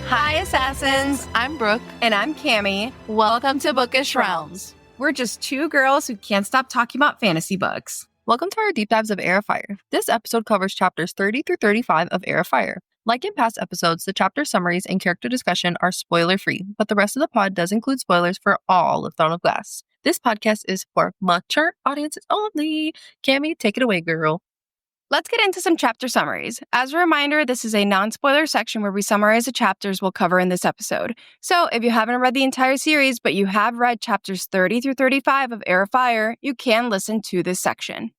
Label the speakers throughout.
Speaker 1: Hi, Assassins! I'm Brooke.
Speaker 2: And I'm Cami.
Speaker 1: Welcome to Bookish Realms.
Speaker 2: We're just two girls who can't stop talking about fantasy books.
Speaker 1: Welcome to our deep dives of Heir of Fire. This episode covers chapters 30 through 35 of Heir of Fire. Like in past episodes, the chapter summaries and character discussion are spoiler-free, but the rest of the pod does include spoilers for all of Throne of Glass. This podcast is for mature audiences only. Cami, take it away, girl.
Speaker 2: Let's get into some chapter summaries. As a reminder, this is a non-spoiler section where we summarize the chapters we'll cover in this episode. So if you haven't read the entire series, but you have read chapters 30 through 35 of Heir of Fire, you can listen to this section.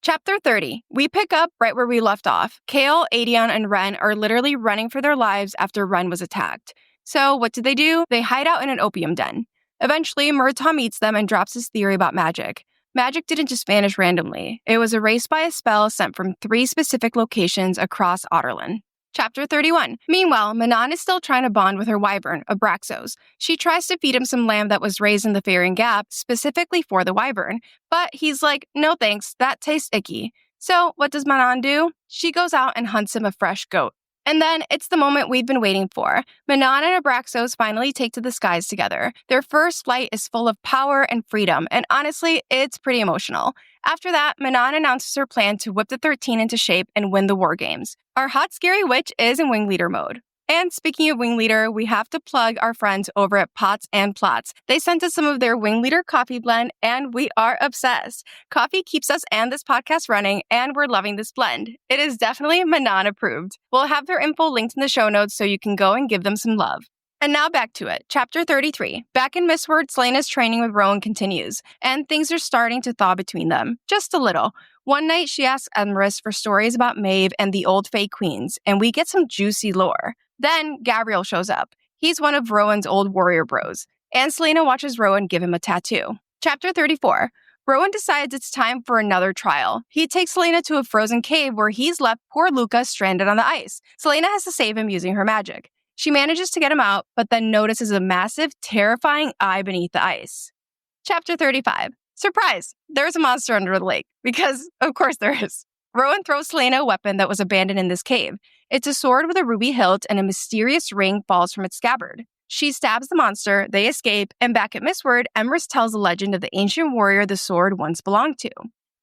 Speaker 2: Chapter 30. We pick up right where we left off. Kale, Adion, and Ren are literally running for their lives after Ren was attacked. So what do? They hide out in an opium den. Eventually, Murtaugh meets them and drops his theory about magic. Magic didn't just vanish randomly. It was erased by a spell sent from 3 specific locations across Otterland. Chapter 31. Meanwhile, Manon is still trying to bond with her wyvern, Abraxos. She tries to feed him some lamb that was raised in the Fairing Gap, specifically for the wyvern. But he's like, no thanks, that tastes icky. So what does Manon do? She goes out and hunts him a fresh goat. And then it's the moment we've been waiting for. Manon and Abraxos finally take to the skies together. Their first flight is full of power and freedom, and honestly, it's pretty emotional. After that, Manon announces her plan to whip the 13 into shape and win the war games. Our hot, scary witch is in wing leader mode. And speaking of wing leader, we have to plug our friends over at Pots and Plots. They sent us some of their wing leader coffee blend, and we are obsessed. Coffee keeps us and this podcast running, and we're loving this blend. It is definitely Manon approved. We'll have their info linked in the show notes so you can go and give them some love. And now back to it. Chapter 33. Back in Mistward, Celaena's training with Rowan continues, and things are starting to thaw between them. Just a little. One night, she asks Emrys for stories about Maeve and the old Fae Queens, and we get some juicy lore. Then, Gabriel shows up. He's one of Rowan's old warrior bros, and Celaena watches Rowan give him a tattoo. Chapter 34. Rowan decides it's time for another trial. He takes Celaena to a frozen cave where he's left poor Luca stranded on the ice. Celaena has to save him using her magic. She manages to get him out, but then notices a massive, terrifying eye beneath the ice. Chapter 35. Surprise! There's a monster under the lake, because of course there is. Rowan throws Celaena a weapon that was abandoned in this cave. It's a sword with a ruby hilt, and a mysterious ring falls from its scabbard. She stabs the monster, they escape, and back at Mistward, Emrys tells the legend of the ancient warrior the sword once belonged to.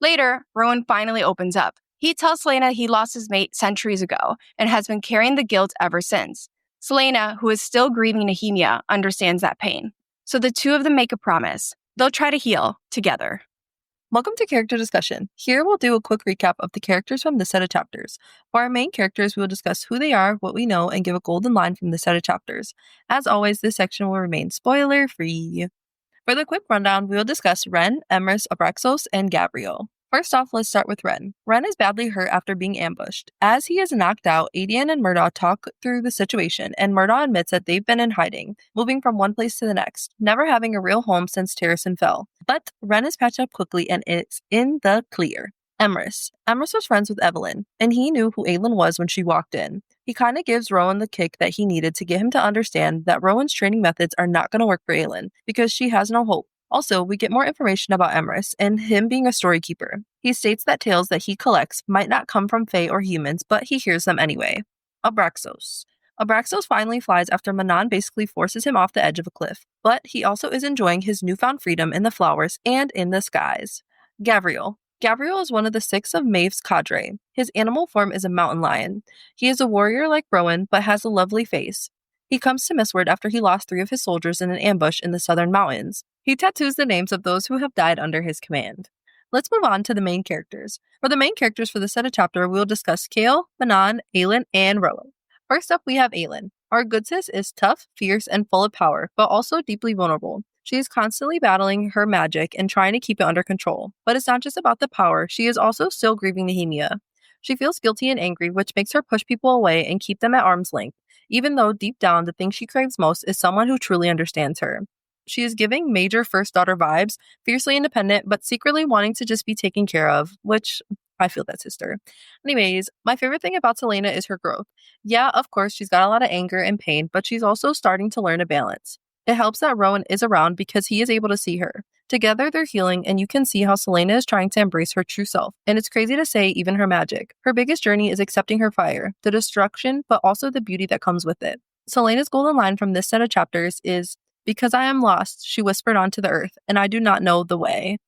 Speaker 2: Later, Rowan finally opens up. He tells Celaena he lost his mate centuries ago, and has been carrying the guilt ever since. Celaena, who is still grieving Nehemia, understands that pain. So the two of them make a promise. They'll try to heal together.
Speaker 1: Welcome to Character Discussion. Here we'll do a quick recap of the characters from this set of chapters. For our main characters, we will discuss who they are, what we know, and give a golden line from this set of chapters. As always, this section will remain spoiler-free. For the quick rundown, we will discuss Ren, Emrys, Abraxos, and Gabriel. First off, let's start with Ren. Ren is badly hurt after being ambushed. As he is knocked out, Adion and Murtaugh talk through the situation, and Murtaugh admits that they've been in hiding, moving from one place to the next, never having a real home since Terrasen fell. But Ren is patched up quickly and is in the clear. Emrys. Emrys was friends with Evelyn, and he knew who Aelin was when she walked in. He kind of gives Rowan the kick that he needed to get him to understand that Rowan's training methods are not going to work for Aelin, because she has no hope. Also, we get more information about Emrys and him being a storykeeper. He states that tales that he collects might not come from Fae or humans, but he hears them anyway. Abraxos. Abraxos finally flies after Manon basically forces him off the edge of a cliff, but he also is enjoying his newfound freedom in the flowers and in the skies. Gabriel. Gabriel is one of the 6 of Maeve's cadre. His animal form is a mountain lion. He is a warrior like Rowan, but has a lovely face. He comes to Mistward after he lost 3 of his soldiers in an ambush in the southern mountains. He tattoos the names of those who have died under his command. Let's move on to the main characters. For the main characters for the set of chapter, we'll discuss Kale, Manon, Aelin, and Rowan. First up, we have Aelin. Our good sis is tough, fierce, and full of power, but also deeply vulnerable. She is constantly battling her magic and trying to keep it under control. But it's not just about the power, she is also still grieving Nehemia. She feels guilty and angry, which makes her push people away and keep them at arm's length, even though deep down the thing she craves most is someone who truly understands her. She is giving major first daughter vibes, fiercely independent, but secretly wanting to just be taken care of, which I feel that sister. Anyways, my favorite thing about Celaena is her growth. Yeah, of course, she's got a lot of anger and pain, but she's also starting to learn a balance. It helps that Rowan is around because he is able to see her. Together, they're healing, and you can see how Celaena is trying to embrace her true self. And it's crazy to say, even her magic. Her biggest journey is accepting her fire, the destruction, but also the beauty that comes with it. Selena's golden line from this set of chapters is, "Because I am lost," she whispered onto the earth, "and I do not know the way."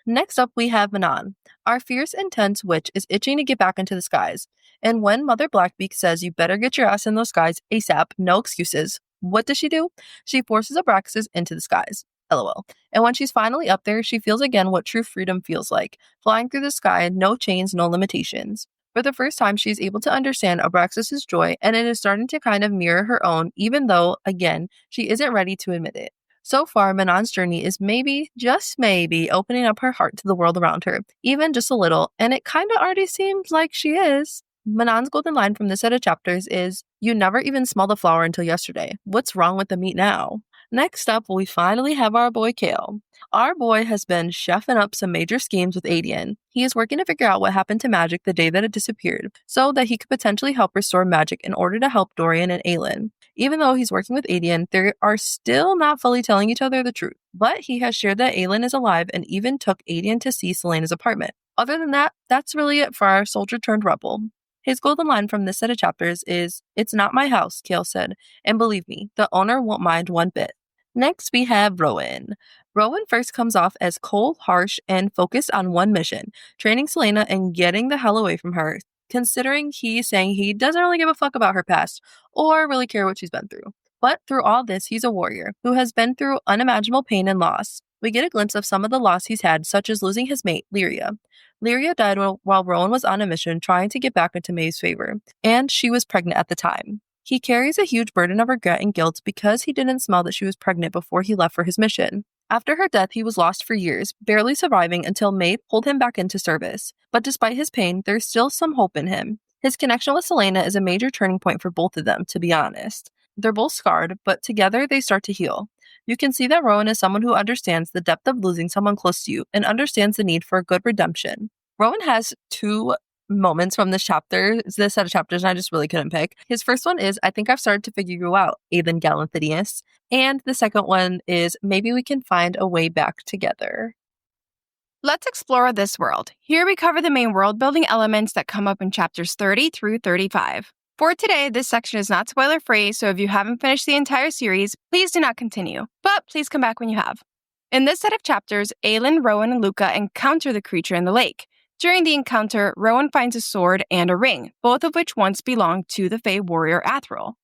Speaker 1: Next up, we have Manon. Our fierce, intense witch is itching to get back into the skies. And when Mother Blackbeak says you better get your ass in those skies ASAP, no excuses, what does she do? She forces Abraxas into the skies. LOL. And when she's finally up there, she feels again what true freedom feels like. Flying through the sky, no chains, no limitations. For the first time, she's able to understand Abraxas' joy, and it is starting to kind of mirror her own, even though, again, she isn't ready to admit it. So far, Manon's journey is maybe, just maybe, opening up her heart to the world around her, even just a little, and it kind of already seems like she is. Manon's golden line from this set of chapters is, "You never even smelled the flower until yesterday. What's wrong with the meat now?" Next up, we finally have our boy Kale. Our boy has been chefing up some major schemes with Adian. He is working to figure out what happened to magic the day that it disappeared, so that he could potentially help restore magic in order to help Dorian and Aelin. Even though he's working with Adian, they are still not fully telling each other the truth. But he has shared that Aelin is alive and even took Adian to see Selena's apartment. Other than that, that's really it for our soldier turned rebel. His golden line from this set of chapters is, "It's not my house," Kale said, "and believe me, the owner won't mind one bit." Next, we have Rowan. Rowan first comes off as cold, harsh, and focused on one mission, training Selena and getting the hell away from her, considering he's saying he doesn't really give a fuck about her past or really care what she's been through. But through all this, he's a warrior who has been through unimaginable pain and loss. We get a glimpse of some of the loss he's had, such as losing his mate, Lyria. Lyria died while Rowan was on a mission trying to get back into Maeve's favor, and she was pregnant at the time. He carries a huge burden of regret and guilt because he didn't smell that she was pregnant before he left for his mission. After her death, he was lost for years, barely surviving until Maeve pulled him back into service. But despite his pain, there's still some hope in him. His connection with Selena is a major turning point for both of them, to be honest. They're both scarred, but together they start to heal. You can see that Rowan is someone who understands the depth of losing someone close to you and understands the need for a good redemption. Rowan has two moments from this set of chapters, and I just really couldn't pick. His first one is, "I think I've started to figure you out, Aelin Galanthinius." And the second one is, "Maybe we can find a way back together."
Speaker 2: Let's explore this world. Here we cover the main world building elements that come up in chapters 30 through 35. For today, this section is not spoiler free, so if you haven't finished the entire series, please do not continue, but please come back when you have. In this set of chapters, Aelin, Rowan, and Luca encounter the creature in the lake. During the encounter, Rowan finds a sword and a ring, both of which once belonged to the Fae warrior Athril.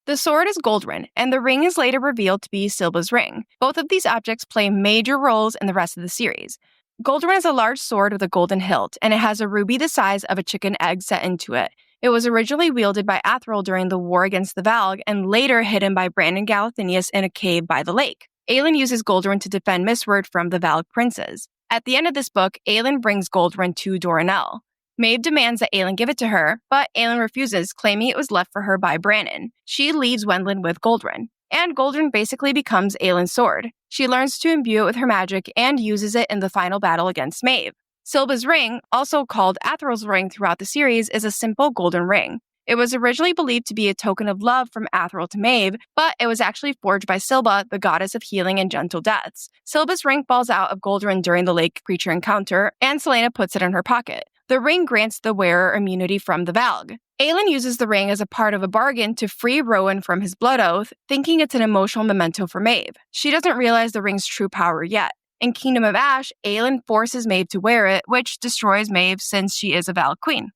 Speaker 2: The sword is Goldrin, and the ring is later revealed to be Silba's ring. Both of these objects play major roles in the rest of the series. Goldrin is a large sword with a golden hilt, and it has a ruby the size of a chicken egg set into it. It was originally wielded by Athril during the war against the Valg, and later hidden by Brandon Galathinius in a cave by the lake. Aelin uses Goldrin to defend Mistward from the Valg princes. At the end of this book, Aelin brings Goldrin to Doranel. Maeve demands that Aelin give it to her, but Aelin refuses, claiming it was left for her by Brannon. She leaves Wendlin with Goldrin, and Goldrin basically becomes Aelin's sword. She learns to imbue it with her magic and uses it in the final battle against Maeve. Silba's ring, also called Athril's ring throughout the series, is a simple golden ring. It was originally believed to be a token of love from Athril to Maeve, but it was actually forged by Silba, the goddess of healing and gentle deaths. Silba's ring falls out of Goldrin during the lake creature encounter, and Selena puts it in her pocket. The ring grants the wearer immunity from the Valg. Aelin uses the ring as a part of a bargain to free Rowan from his blood oath, thinking it's an emotional memento for Maeve. She doesn't realize the ring's true power yet. In Kingdom of Ash, Aelin forces Maeve to wear it, which destroys Maeve since she is a Valg queen.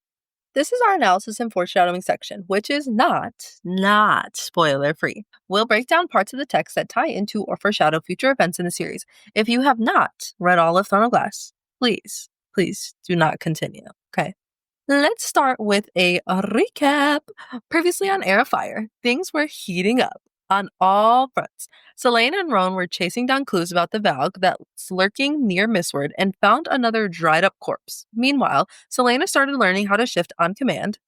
Speaker 1: This is our analysis and foreshadowing section, which is not spoiler-free. We'll break down parts of the text that tie into or foreshadow future events in the series. If you have not read all of Throne of Glass, please do not continue, okay? Let's start with a recap. Previously on Heir of Fire, things were heating up on all fronts. Selena and Rowan were chasing down clues about the Valg that's lurking near Mistward and found another dried-up corpse. Meanwhile, Selena started learning how to shift on command,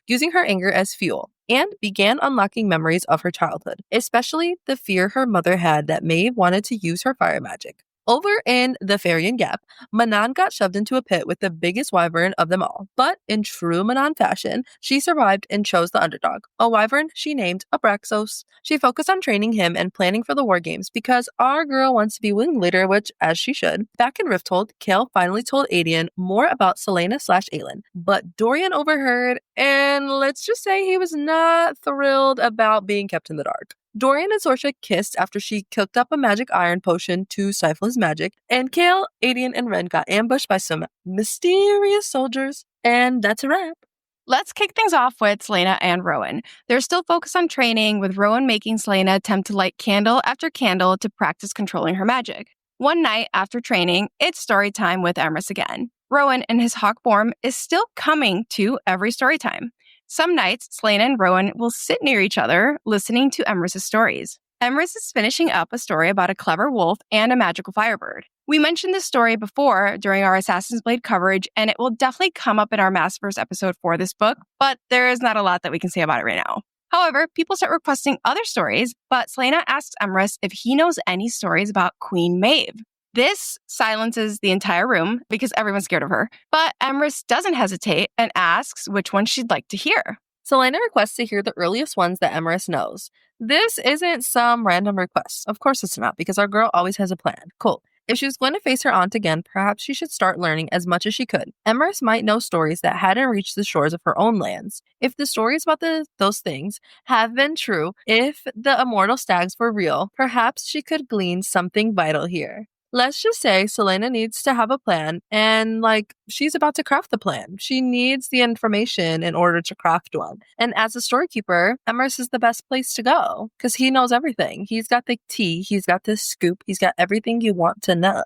Speaker 1: using her anger as fuel, and began unlocking memories of her childhood, especially the fear her mother had that Maeve wanted to use her fire magic. Over in the Farian Gap, Manan got shoved into a pit with the biggest wyvern of them all. But in true Manan fashion, she survived and chose the underdog, a wyvern she named Abraxos. She focused on training him and planning for the war games because our girl wants to be wing leader, which, as she should. Back in Rifthold, Kale finally told Adian more about Selena/Aelin, but Dorian overheard, and let's just say he was not thrilled about being kept in the dark. Dorian and Sorsha kissed after she cooked up a magic iron potion to stifle his magic, and Kale, Adian, and Ren got ambushed by some mysterious soldiers, and that's a wrap.
Speaker 2: Let's kick things off with Selena and Rowan. They're still focused on training, with Rowan making Selena attempt to light candle after candle to practice controlling her magic. One night after training, it's story time with Emrys again. Rowan in his hawk form is still coming to every story time. Some nights, Selena and Rowan will sit near each other, listening to Emrys' stories. Emrys is finishing up a story about a clever wolf and a magical firebird. We mentioned this story before during our Assassin's Blade coverage, and it will definitely come up in our Masterverse episode for this book, but there is not a lot that we can say about it right now. However, people start requesting other stories, but Selena asks Emrys if he knows any stories about Queen Maeve. This silences the entire room because everyone's scared of her, but Emrys doesn't hesitate and asks which one she'd like to hear.
Speaker 1: Selena requests to hear the earliest ones that Emrys knows. This isn't some random request. Of course it's not, because our girl always has a plan. Cool. If she was going to face her aunt again, perhaps she should start learning as much as she could. Emrys might know stories that hadn't reached the shores of her own lands. If the stories about those things have been true, if the immortal stags were real, perhaps she could glean something vital here. Let's just say Selena needs to have a plan, and she's about to craft the plan. She needs the information in order to craft one. And as a storykeeper, Emrys is the best place to go because he knows everything. He's got the tea, he's got the scoop, he's got everything you want to know.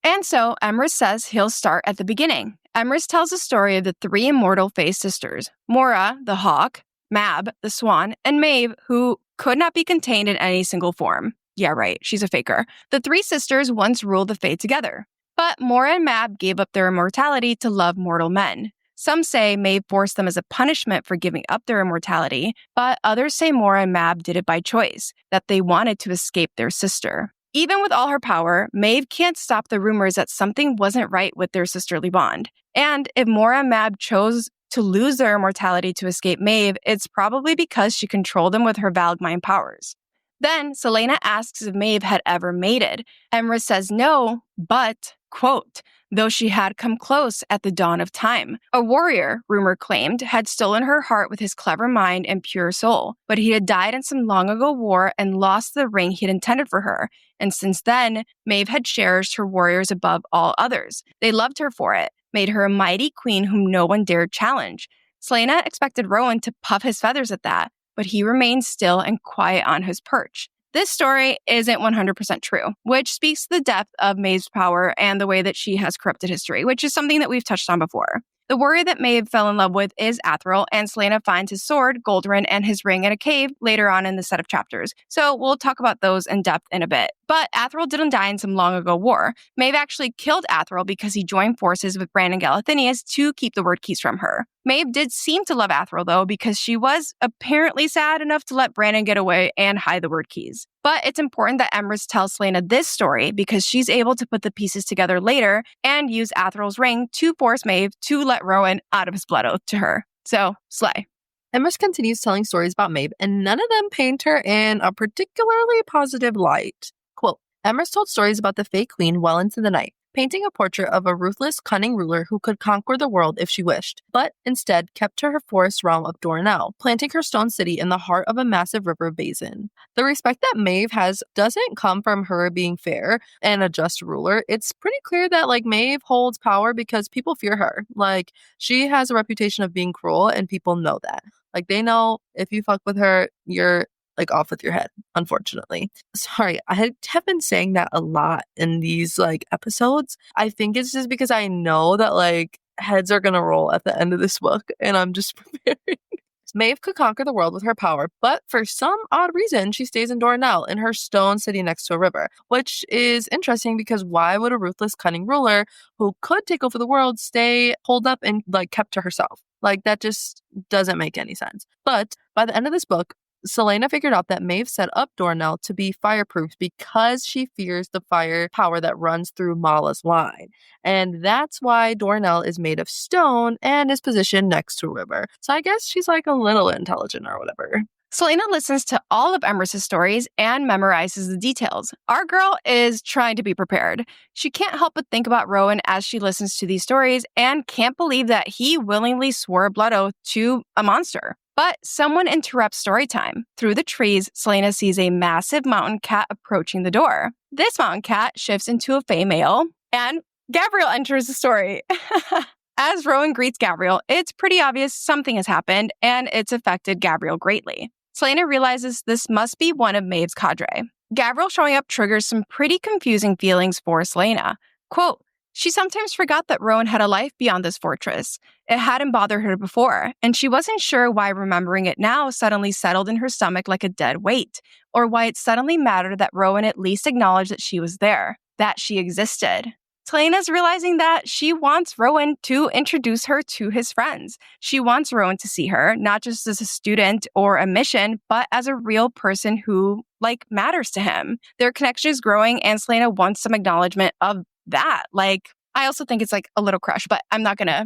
Speaker 2: And so Emrys says he'll start at the beginning. Emrys tells the story of the three immortal Fae sisters, Mora, the hawk, Mab, the swan, and Maeve, who could not be contained in any single form. Yeah, right, she's a faker. The three sisters once ruled the Fae together, but Mora and Mab gave up their immortality to love mortal men. Some say Maeve forced them as a punishment for giving up their immortality, but others say Mora and Mab did it by choice, that they wanted to escape their sister. Even with all her power, Maeve can't stop the rumors that something wasn't right with their sisterly bond. And if Mora and Mab chose to lose their immortality to escape Maeve, it's probably because she controlled them with her valid mind powers. Then Selena asks if Maeve had ever mated. Emrys says no, but, quote, though she had come close at the dawn of time. A warrior, rumor claimed, had stolen her heart with his clever mind and pure soul, but he had died in some long ago war and lost the ring he'd intended for her. And since then, Maeve had cherished her warriors above all others. They loved her for it, made her a mighty queen whom no one dared challenge. Selena expected Rowan to puff his feathers at that, but he remained still and quiet on his perch. This story isn't 100% true, which speaks to the depth of Maeve's power and the way that she has corrupted history, which is something that we've touched on before. The warrior that Maeve fell in love with is Athril, and Selena finds his sword, Goldrin, and his ring in a cave later on in the set of chapters. So we'll talk about those in depth in a bit. But Athril didn't die in some long ago war. Maeve actually killed Athril because he joined forces with Bran and Galathinius to keep the word keys from her. Maeve did seem to love Athril, though, because she was apparently sad enough to let Brandon get away and hide the word keys. But it's important that Emrys tells Selena this story because she's able to put the pieces together later and use Athril's ring to force Maeve to let Rowan out of his blood oath to her. So, slay.
Speaker 1: Emrys continues telling stories about Maeve, and none of them paint her in a particularly positive light. Quote, Emrys told stories about the Fae Queen well into the night, painting a portrait of a ruthless, cunning ruler who could conquer the world if she wished, but instead kept to her forest realm of Doranel, planting her stone city in the heart of a massive river basin. The respect that Maeve has doesn't come from her being fair and a just ruler. It's pretty clear that Maeve holds power because people fear her. She has a reputation of being cruel, and people know that. They know if you fuck with her, you're off with your head, unfortunately. Sorry, I have been saying that a lot in these episodes. I think it's just because I know that heads are gonna roll at the end of this book, and I'm just preparing. Maeve could conquer the world with her power, but for some odd reason, she stays in Doranel, in her stone city next to a river, which is interesting because why would a ruthless, cunning ruler who could take over the world stay holed up and kept to herself? That just doesn't make any sense. But by the end of this book, Selena figured out that Maeve set up Dornell to be fireproof because she fears the fire power that runs through Mala's line. And that's why Dornell is made of stone and is positioned next to a river. So I guess she's like a little intelligent or whatever.
Speaker 2: Selena listens to all of Emers's stories and memorizes the details. Our girl is trying to be prepared. She can't help but think about Rowan as she listens to these stories and can't believe that he willingly swore a blood oath to a monster. But someone interrupts story time. Through the trees, Selena sees a massive mountain cat approaching the door. This mountain cat shifts into a fey male, and Gabriel enters the story. As Rowan greets Gabriel, it's pretty obvious something has happened, and it's affected Gabriel greatly. Selena realizes this must be one of Maeve's cadre. Gabriel showing up triggers some pretty confusing feelings for Selena. Quote, she sometimes forgot that Rowan had a life beyond this fortress. It hadn't bothered her before, and she wasn't sure why remembering it now suddenly settled in her stomach like a dead weight, or why it suddenly mattered that Rowan at least acknowledged that she was there, that she existed. Selena's realizing that she wants Rowan to introduce her to his friends. She wants Rowan to see her, not just as a student or a mission, but as a real person who, matters to him. Their connection is growing, and Selena wants some acknowledgement of that. I also think it's a little crush, but I'm not gonna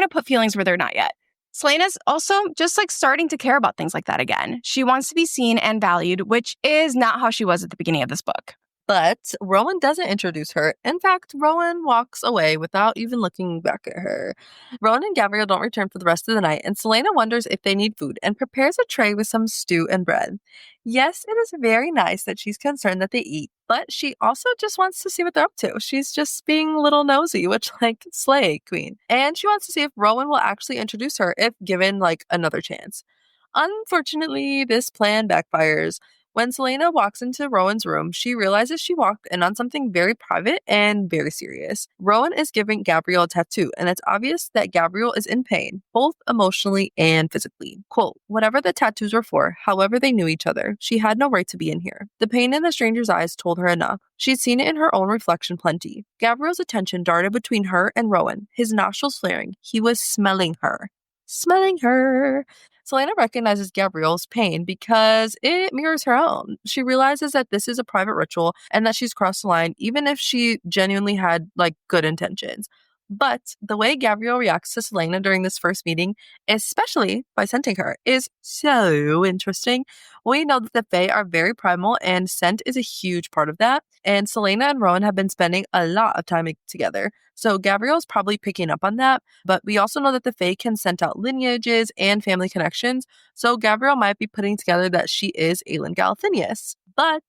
Speaker 2: put feelings where they're not yet. Selena's also just starting to care about things like that again. She wants to be seen and valued, which is not how she was at the beginning of this book.
Speaker 1: But Rowan doesn't introduce her. In fact, Rowan walks away without even looking back at her. Rowan and Gabriel don't return for the rest of the night, and Selena wonders if they need food and prepares a tray with some stew and bread. Yes, it is very nice that she's concerned that they eat, but she also just wants to see what they're up to. She's just being a little nosy, which, slay, queen. And she wants to see if Rowan will actually introduce her if given, another chance. Unfortunately, this plan backfires. When Selena walks into Rowan's room, she realizes she walked in on something very private and very serious. Rowan is giving Gabriel a tattoo, and it's obvious that Gabriel is in pain, both emotionally and physically. Quote, whatever the tattoos were for, however they knew each other, she had no right to be in here. The pain in the stranger's eyes told her enough. She'd seen it in her own reflection plenty. Gabriel's attention darted between her and Rowan, his nostrils flaring. He was smelling her. Smelling her. Selena recognizes Gabriel's pain because it mirrors her own. She realizes that this is a private ritual and that she's crossed the line, even if she genuinely had good intentions. But the way Gabriel reacts to Selena during this first meeting, especially by scenting her, is so interesting. We know that the Fae are very primal, and scent is a huge part of that. And Selena and Rowan have been spending a lot of time together. So Gabriel's probably picking up on that. But we also know that the Fae can scent out lineages and family connections. So Gabriel might be putting together that she is Aelin Galathinius. But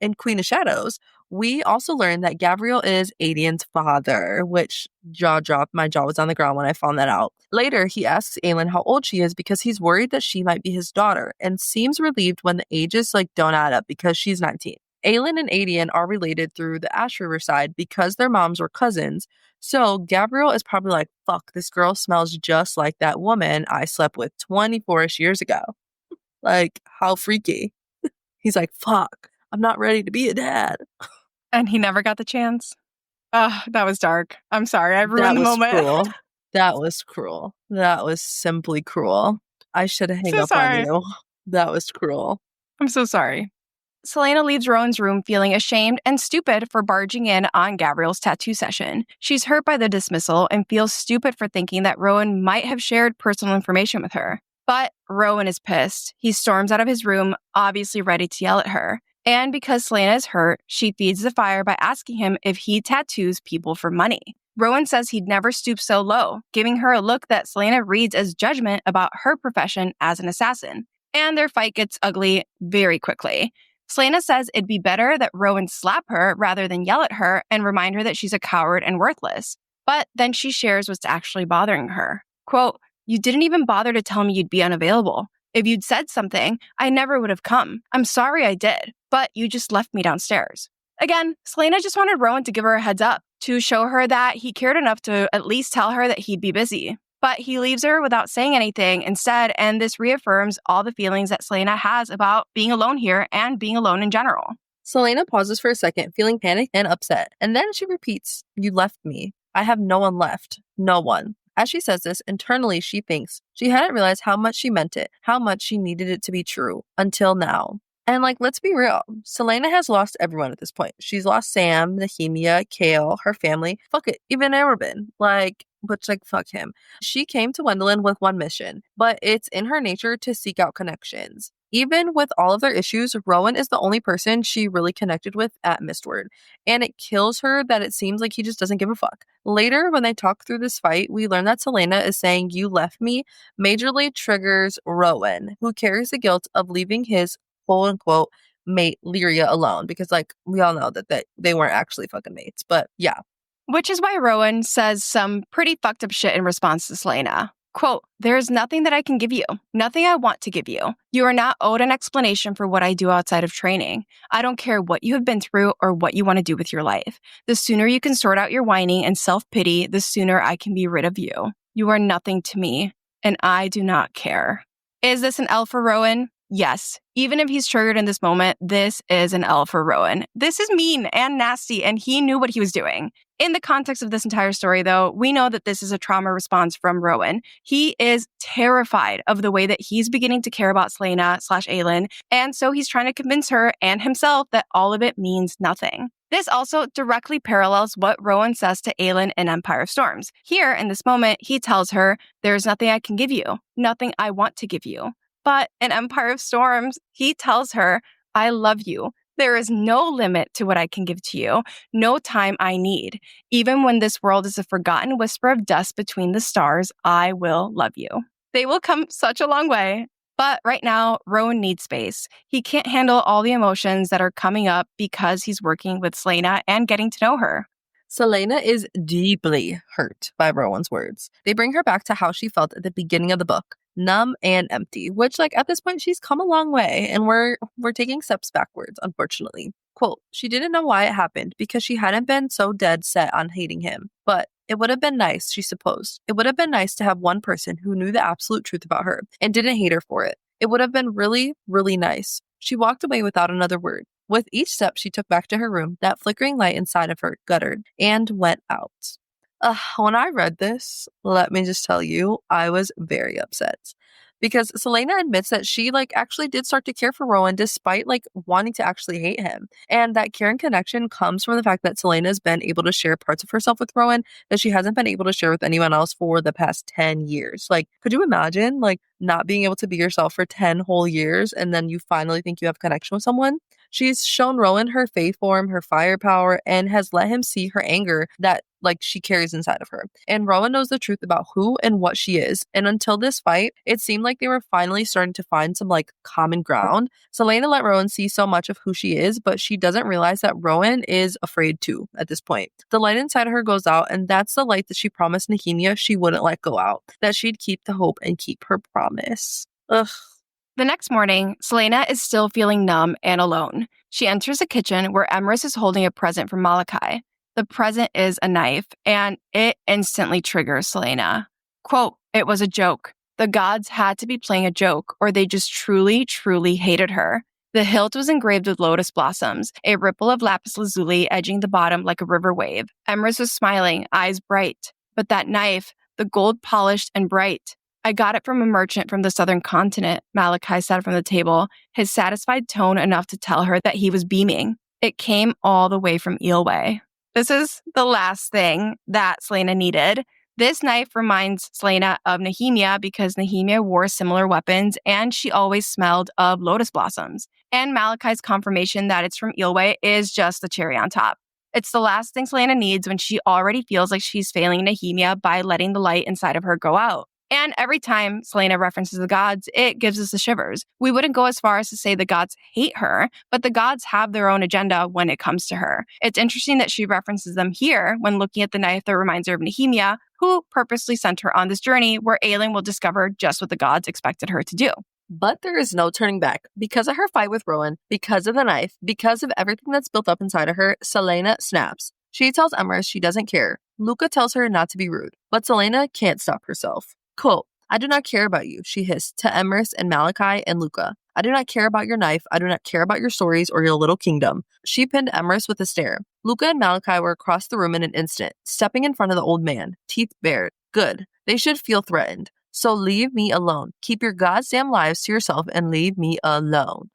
Speaker 1: in Queen of Shadows, we also learned that Gabriel is Adian's father, which jaw dropped. My jaw was on the ground when I found that out. Later, he asks Aelin how old she is because he's worried that she might be his daughter, and seems relieved when the ages don't add up because she's 19. Aelin and Adian are related through the Ash River side because their moms were cousins. So Gabriel is probably like, fuck, this girl smells just like that woman I slept with 24-ish years ago. How freaky. He's like, fuck, I'm not ready to be a dad.
Speaker 2: And he never got the chance? That was dark. I'm sorry, I ruined the moment.
Speaker 1: Cruel. That was cruel. That was simply cruel. I should have hung up on you. That was cruel.
Speaker 2: I'm so sorry. Selena leaves Rowan's room feeling ashamed and stupid for barging in on Gabriel's tattoo session. She's hurt by the dismissal and feels stupid for thinking that Rowan might have shared personal information with her. But Rowan is pissed. He storms out of his room, obviously ready to yell at her. And because Selena is hurt, she feeds the fire by asking him if he tattoos people for money. Rowan says he'd never stoop so low, giving her a look that Selena reads as judgment about her profession as an assassin. And their fight gets ugly very quickly. Selena says it'd be better that Rowan slap her rather than yell at her and remind her that she's a coward and worthless. But then she shares what's actually bothering her. Quote, you didn't even bother to tell me you'd be unavailable. If you'd said something, I never would have come. I'm sorry I did, but you just left me downstairs. Again, Selena just wanted Rowan to give her a heads up, to show her that he cared enough to at least tell her that he'd be busy. But he leaves her without saying anything instead, and this reaffirms all the feelings that Selena has about being alone here and being alone in general.
Speaker 1: Selena pauses for a second, feeling panicked and upset, and then she repeats, you left me. I have no one left. No one. As she says this, internally she thinks she hadn't realized how much she meant it, how much she needed it to be true, until now. And let's be real, Selena has lost everyone at this point. She's lost Sam, Nehemia, Kale, her family, fuck it, even Arabin. Fuck him. She came to Wendelin with one mission, but it's in her nature to seek out connections. Even with all of their issues, Rowan is the only person she really connected with at Mistward. And it kills her that it seems like he just doesn't give a fuck. Later, when they talk through this fight, we learn that Selena is saying "you left me" majorly triggers Rowan, who carries the guilt of leaving his quote unquote mate Lyria alone. Because we all know that they weren't actually fucking mates. But yeah.
Speaker 2: Which is why Rowan says some pretty fucked up shit in response to Selena. Quote, "There is nothing that I can give you, nothing I want to give you. You are not owed an explanation for what I do outside of training. I don't care what you have been through or what you want to do with your life. The sooner you can sort out your whining and self-pity, the sooner I can be rid of you. You are nothing to me, and I do not care." Is this an L for Rowan? Yes. Even if he's triggered in this moment, this is an L for Rowan. This is mean and nasty, and he knew what he was doing. In the context of this entire story, though, we know that this is a trauma response from Rowan. He is terrified of the way that he's beginning to care about Selena/Aelin, and so he's trying to convince her and himself that all of it means nothing. This also directly parallels what Rowan says to Aelin in Empire of Storms. Here, in this moment, he tells her, "There's nothing I can give you, nothing I want to give you." But in Empire of Storms, he tells her, "I love you. There is no limit to what I can give to you, no time I need. Even when this world is a forgotten whisper of dust between the stars, I will love you." They will come such a long way. But right now, Rowan needs space. He can't handle all the emotions that are coming up because he's working with Selena and getting to know her.
Speaker 1: Selena is deeply hurt by Rowan's words. They bring her back to how she felt at the beginning of the book, numb and empty, which at this point she's come a long way, and we're taking steps backwards, unfortunately. Quote, "She didn't know why it happened because she hadn't been so dead set on hating him. But it would have been nice, she supposed. It would have been nice to have one person who knew the absolute truth about her and didn't hate her for it. It would have been really, really nice." She walked away without another word. With each step she took back to her room, that flickering light inside of her guttered and went out. When I read this, let me just tell you, I was very upset. Because Selena admits that she actually did start to care for Rowan despite wanting to actually hate him. And that care and connection comes from the fact that Selena's been able to share parts of herself with Rowan that she hasn't been able to share with anyone else for the past 10 years. Could you imagine not being able to be yourself for 10 whole years and then you finally think you have connection with someone? She's shown Rowan her faith form, her firepower, and has let him see her anger that she carries inside of her. And Rowan knows the truth about who and what she is. And until this fight, it seemed like they were finally starting to find some common ground. Selena let Rowan see so much of who she is, but she doesn't realize that Rowan is afraid too at this point. The light inside of her goes out, and that's the light that she promised Nehemia she wouldn't let go out, that she'd keep the hope and keep her promise. Ugh.
Speaker 2: The next morning, Selena is still feeling numb and alone. She enters the kitchen where Emrys is holding a present from Malachi. The present is a knife, and it instantly triggers Selena. Quote, "It was a joke. The gods had to be playing a joke, or they just truly, truly hated her." The hilt was engraved with lotus blossoms, a ripple of lapis lazuli edging the bottom like a river wave. Emrys was smiling, eyes bright. But that knife, the gold polished and bright. "I got it from a merchant from the southern continent," Malachi said from the table, his satisfied tone enough to tell her that he was beaming. "It came all the way from Eelway." This is the last thing that Selena needed. This knife reminds Selena of Nehemia because Nehemia wore similar weapons and she always smelled of lotus blossoms. And Malachi's confirmation that it's from Eelway is just the cherry on top. It's the last thing Selena needs when she already feels like she's failing Nehemia by letting the light inside of her go out. And every time Selena references the gods, it gives us the shivers. We wouldn't go as far as to say the gods hate her, but the gods have their own agenda when it comes to her. It's interesting that she references them here when looking at the knife that reminds her of Nehemia, who purposely sent her on this journey where Aelin will discover just what the gods expected her to do.
Speaker 1: But there is no turning back. Because of her fight with Rowan, because of the knife, because of everything that's built up inside of her, Selena snaps. She tells Emrys she doesn't care. Luca tells her not to be rude, but Selena can't stop herself. Quote, "I do not care about you," she hissed to Emrys and Malachi and Luca. "I do not care about your knife. I do not care about your stories or your little kingdom." She pinned Emrys with a stare. Luca and Malachi were across the room in an instant, stepping in front of the old man, teeth bared. Good. They should feel threatened. So leave me alone. Keep your goddamn lives to yourself and leave me alone.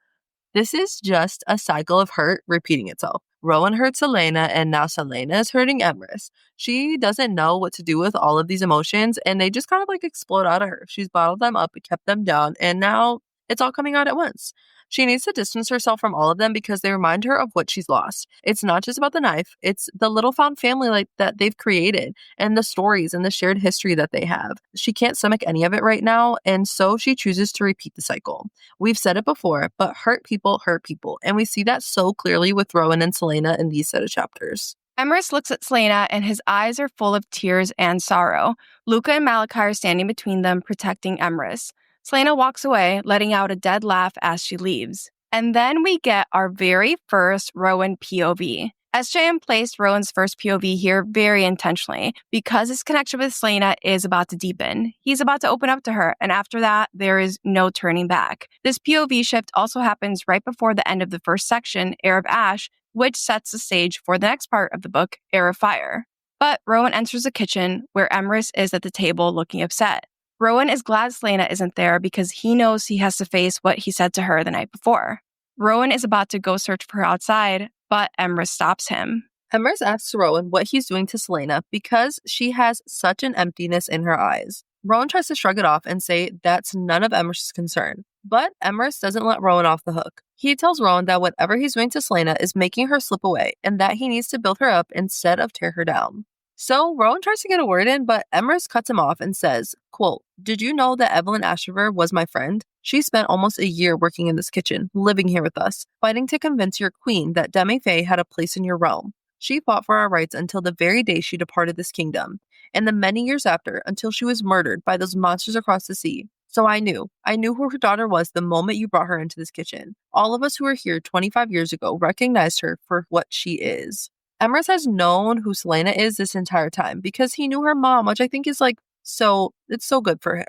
Speaker 1: This is just a cycle of hurt repeating itself. Rowan hurt Selena, and now Selena is hurting Emrys. She doesn't know what to do with all of these emotions, and they just kind of like explode out of her. She's bottled them up, kept them down, and now it's all coming out at once. She needs to distance herself from all of them because they remind her of what she's lost. It's not just about the knife, it's the little found family like that they've created and the stories and the shared history that they have. She can't stomach any of it right now, and so she chooses to repeat the cycle. We've said it before, but hurt people, and we see that so clearly with Rowan and Selena in these set of chapters.
Speaker 2: Emrys looks at Selena, and his eyes are full of tears and sorrow. Luca and Malachi are standing between them, protecting Emrys. Selena walks away, letting out a dead laugh as she leaves. And then we get our very first Rowan POV. SJM placed Rowan's first POV here very intentionally because his connection with Selena is about to deepen. He's about to open up to her, and after that, there is no turning back. This POV shift also happens right before the end of the first section, Heir of Ash, which sets the stage for the next part of the book, Heir of Fire. But Rowan enters the kitchen, where Emrys is at the table looking upset. Rowan is glad Selena isn't there because he knows he has to face what he said to her the night before. Rowan is about to go search for her outside, but Emrys stops him.
Speaker 1: Emrys asks Rowan what he's doing to Selena because she has such an emptiness in her eyes. Rowan tries to shrug it off and say that's none of Emrys' concern. But Emrys doesn't let Rowan off the hook. He tells Rowan that whatever he's doing to Selena is making her slip away and that he needs to build her up instead of tear her down. So Rowan tries to get a word in, but Emrys cuts him off and says, quote, "Did you know that Evelyn Ashever was my friend? She spent almost a year working in this kitchen, living here with us, fighting to convince your queen that Demi Fae had a place in your realm. She fought for our rights until the very day she departed this kingdom, and the many years after, until she was murdered by those monsters across the sea. So I knew who her daughter was the moment you brought her into this kitchen. All of us who were here 25 years ago recognized her for what she is." Emrys has known who Selena is this entire time because he knew her mom, which I think is it's so good for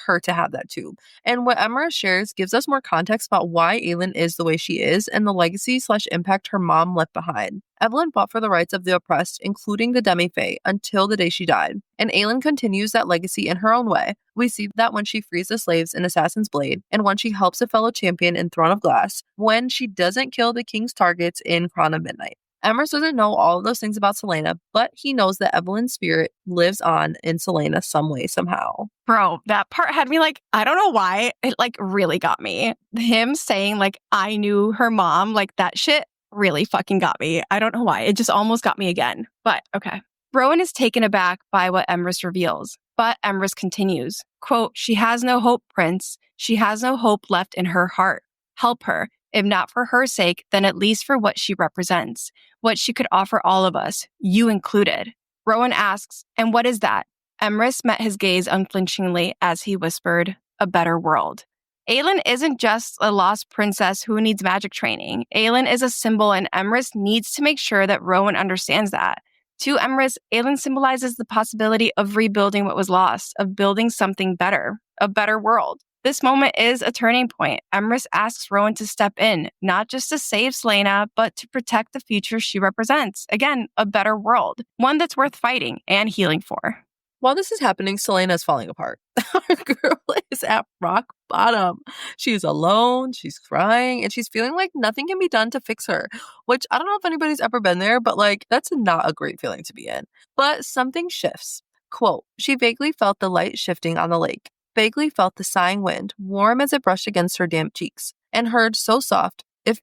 Speaker 1: her to have that too. And what Emrys shares gives us more context about why Aelin is the way she is and the legacy/impact her mom left behind. Evelyn fought for the rights of the oppressed, including the Demi-Fae, until the day she died. And Aelin continues that legacy in her own way. We see that when she frees the slaves in Assassin's Blade, and when she helps a fellow champion in Throne of Glass, when she doesn't kill the king's targets in Crown of Midnight. Emrys doesn't know all of those things about Selena, but he knows that Evelyn's spirit lives on in Selena some way, somehow.
Speaker 2: Bro, that part had me I don't know why, it really got me. Him saying I knew her mom, that shit really fucking got me. I don't know why, it just almost got me again. But okay. Rowan is taken aback by what Emrys reveals, but Emrys continues, quote, "She has no hope, Prince. She has no hope left in her heart. Help her. If not for her sake, then at least for what she represents, what she could offer all of us, you included." Rowan asks, "And what is that?" Emrys met his gaze unflinchingly as he whispered, "A better world." Aelin isn't just a lost princess who needs magic training. Aelin is a symbol, and Emrys needs to make sure that Rowan understands that. To Emrys, Aelin symbolizes the possibility of rebuilding what was lost, of building something better, a better world. This moment is a turning point. Emrys asks Rowan to step in, not just to save Selena, but to protect the future she represents. Again, a better world, one that's worth fighting and healing for.
Speaker 1: While this is happening, Selena is falling apart. Our girl is at rock bottom. She's alone, she's crying, and she's feeling like nothing can be done to fix her, which I don't know if anybody's ever been there, but that's not a great feeling to be in. But something shifts. Quote, "She vaguely felt the light shifting on the lake, vaguely felt the sighing wind, warm as it brushed against her damp cheeks, and heard so soft, if..."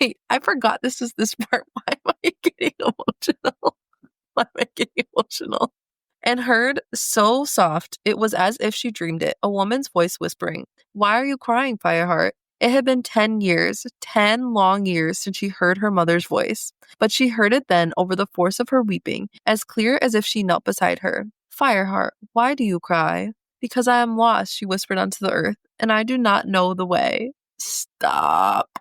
Speaker 1: Wait, I forgot this is this part. Why am I getting emotional? Why am I getting emotional? And heard so soft, it was as if she dreamed it, a woman's voice whispering, "Why are you crying, Fireheart?" It had been 10 years, 10 long years since she heard her mother's voice, but she heard it then over the force of her weeping, as clear as if she knelt beside her. "Fireheart, why do you cry?" "Because I am lost," she whispered onto the earth, "and I do not know the way." Stop.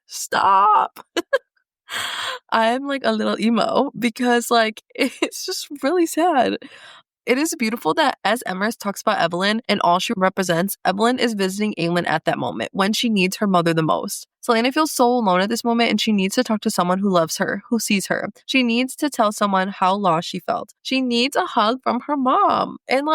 Speaker 1: Stop. I'm a little emo because it's just really sad. It is beautiful that as Emerys talks about Evelyn and all she represents, Evelyn is visiting Aelin at that moment when she needs her mother the most. Selena feels so alone at this moment and she needs to talk to someone who loves her, who sees her. She needs to tell someone how lost she felt. She needs a hug from her mom. And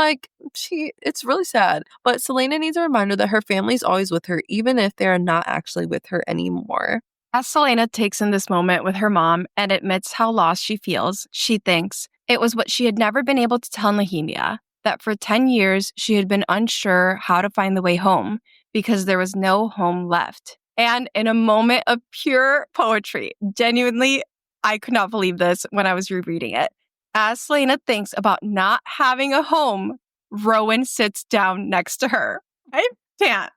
Speaker 1: it's really sad. But Selena needs a reminder that her family's always with her, even if they're not actually with her anymore.
Speaker 2: As Selena takes in this moment with her mom and admits how lost she feels, she thinks it was what she had never been able to tell Nehemia, that for 10 years she had been unsure how to find the way home because there was no home left. And in a moment of pure poetry, genuinely, I could not believe this when I was rereading it. As Selena thinks about not having a home, Rowan sits down next to her. I can't.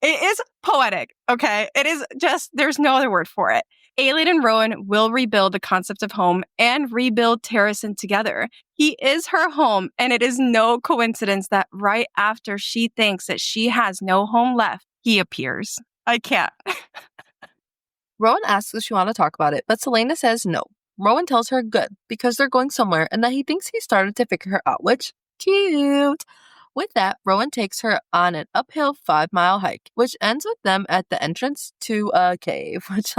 Speaker 2: It is poetic, okay? It is just, there's no other word for it. Aelin and Rowan will rebuild the concept of home and rebuild Terrasen together. He is her home, and it is no coincidence that right after she thinks that she has no home left, he appears. I can't.
Speaker 1: Rowan asks if she wants to talk about it, but Selena says no. Rowan tells her good, because they're going somewhere and that he thinks he started to figure her out, which, cute. With that, Rowan takes her on an uphill 5-mile hike, which ends with them at the entrance to a cave, which,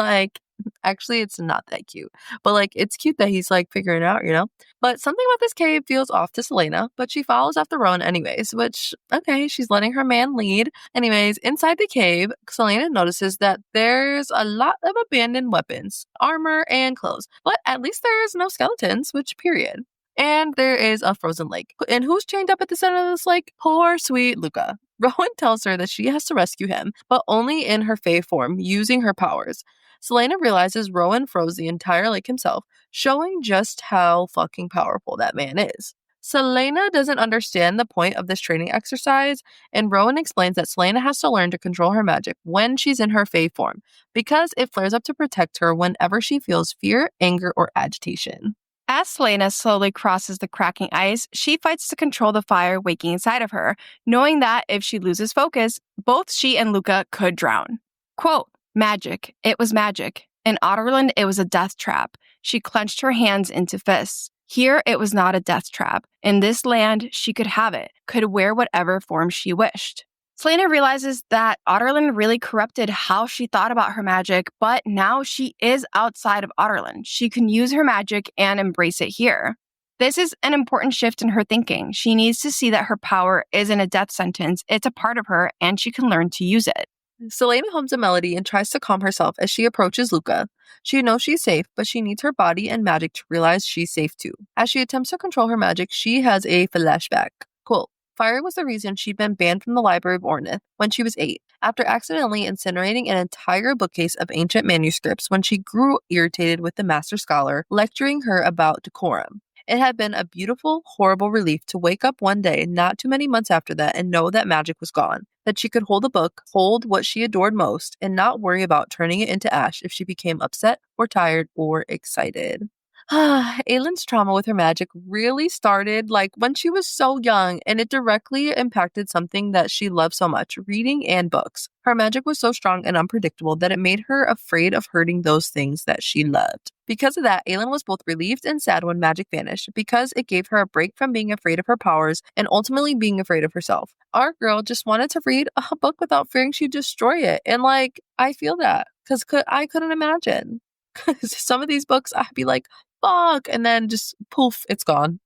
Speaker 1: actually, it's not that cute. But, it's cute that he's, figuring it out, you know? But something about this cave feels off to Selena, but she follows after Rowan anyways, which, okay, she's letting her man lead. Anyways, inside the cave, Selena notices that there's a lot of abandoned weapons, armor, and clothes. But at least there's no skeletons, which, period. And there is a frozen lake. And who's chained up at the center of this lake? Poor, sweet Luca. Rowan tells her that she has to rescue him, but only in her Fae form, using her powers. Selena realizes Rowan froze the entire lake himself, showing just how fucking powerful that man is. Selena doesn't understand the point of this training exercise, and Rowan explains that Selena has to learn to control her magic when she's in her Fae form, because it flares up to protect her whenever she feels fear, anger, or agitation.
Speaker 2: As Selena slowly crosses the cracking ice, she fights to control the fire waking inside of her, knowing that if she loses focus, both she and Luca could drown. Quote, magic. It was magic. In Otterland, it was a death trap. She clenched her hands into fists. Here, it was not a death trap. In this land, she could have it, could wear whatever form she wished. Selena realizes that Otterland really corrupted how she thought about her magic, but now she is outside of Otterland. She can use her magic and embrace it here. This is an important shift in her thinking. She needs to see that her power isn't a death sentence, it's a part of her, and she can learn to use it.
Speaker 1: Selena hums a melody and tries to calm herself as she approaches Luca. She knows she's safe, but she needs her body and magic to realize she's safe too. As she attempts to control her magic, she has a flashback. Cool. Fire was the reason she'd been banned from the Library of Ornith when she was 8, after accidentally incinerating an entire bookcase of ancient manuscripts when she grew irritated with the Master Scholar lecturing her about decorum. It had been a beautiful, horrible relief to wake up one day not too many months after that and know that magic was gone, that she could hold a book, hold what she adored most, and not worry about turning it into ash if she became upset or tired or excited. Aylin's trauma with her magic really started when she was so young, and it directly impacted something that she loved so much, reading and books. Her magic was so strong and unpredictable that it made her afraid of hurting those things that she loved. Because of that, Aylin was both relieved and sad when magic vanished, because it gave her a break from being afraid of her powers and ultimately being afraid of herself. Our girl just wanted to read a book without fearing she'd destroy it, and I feel that, because I couldn't imagine. Because some of these books, I'd be like, fuck, and then just poof, it's gone.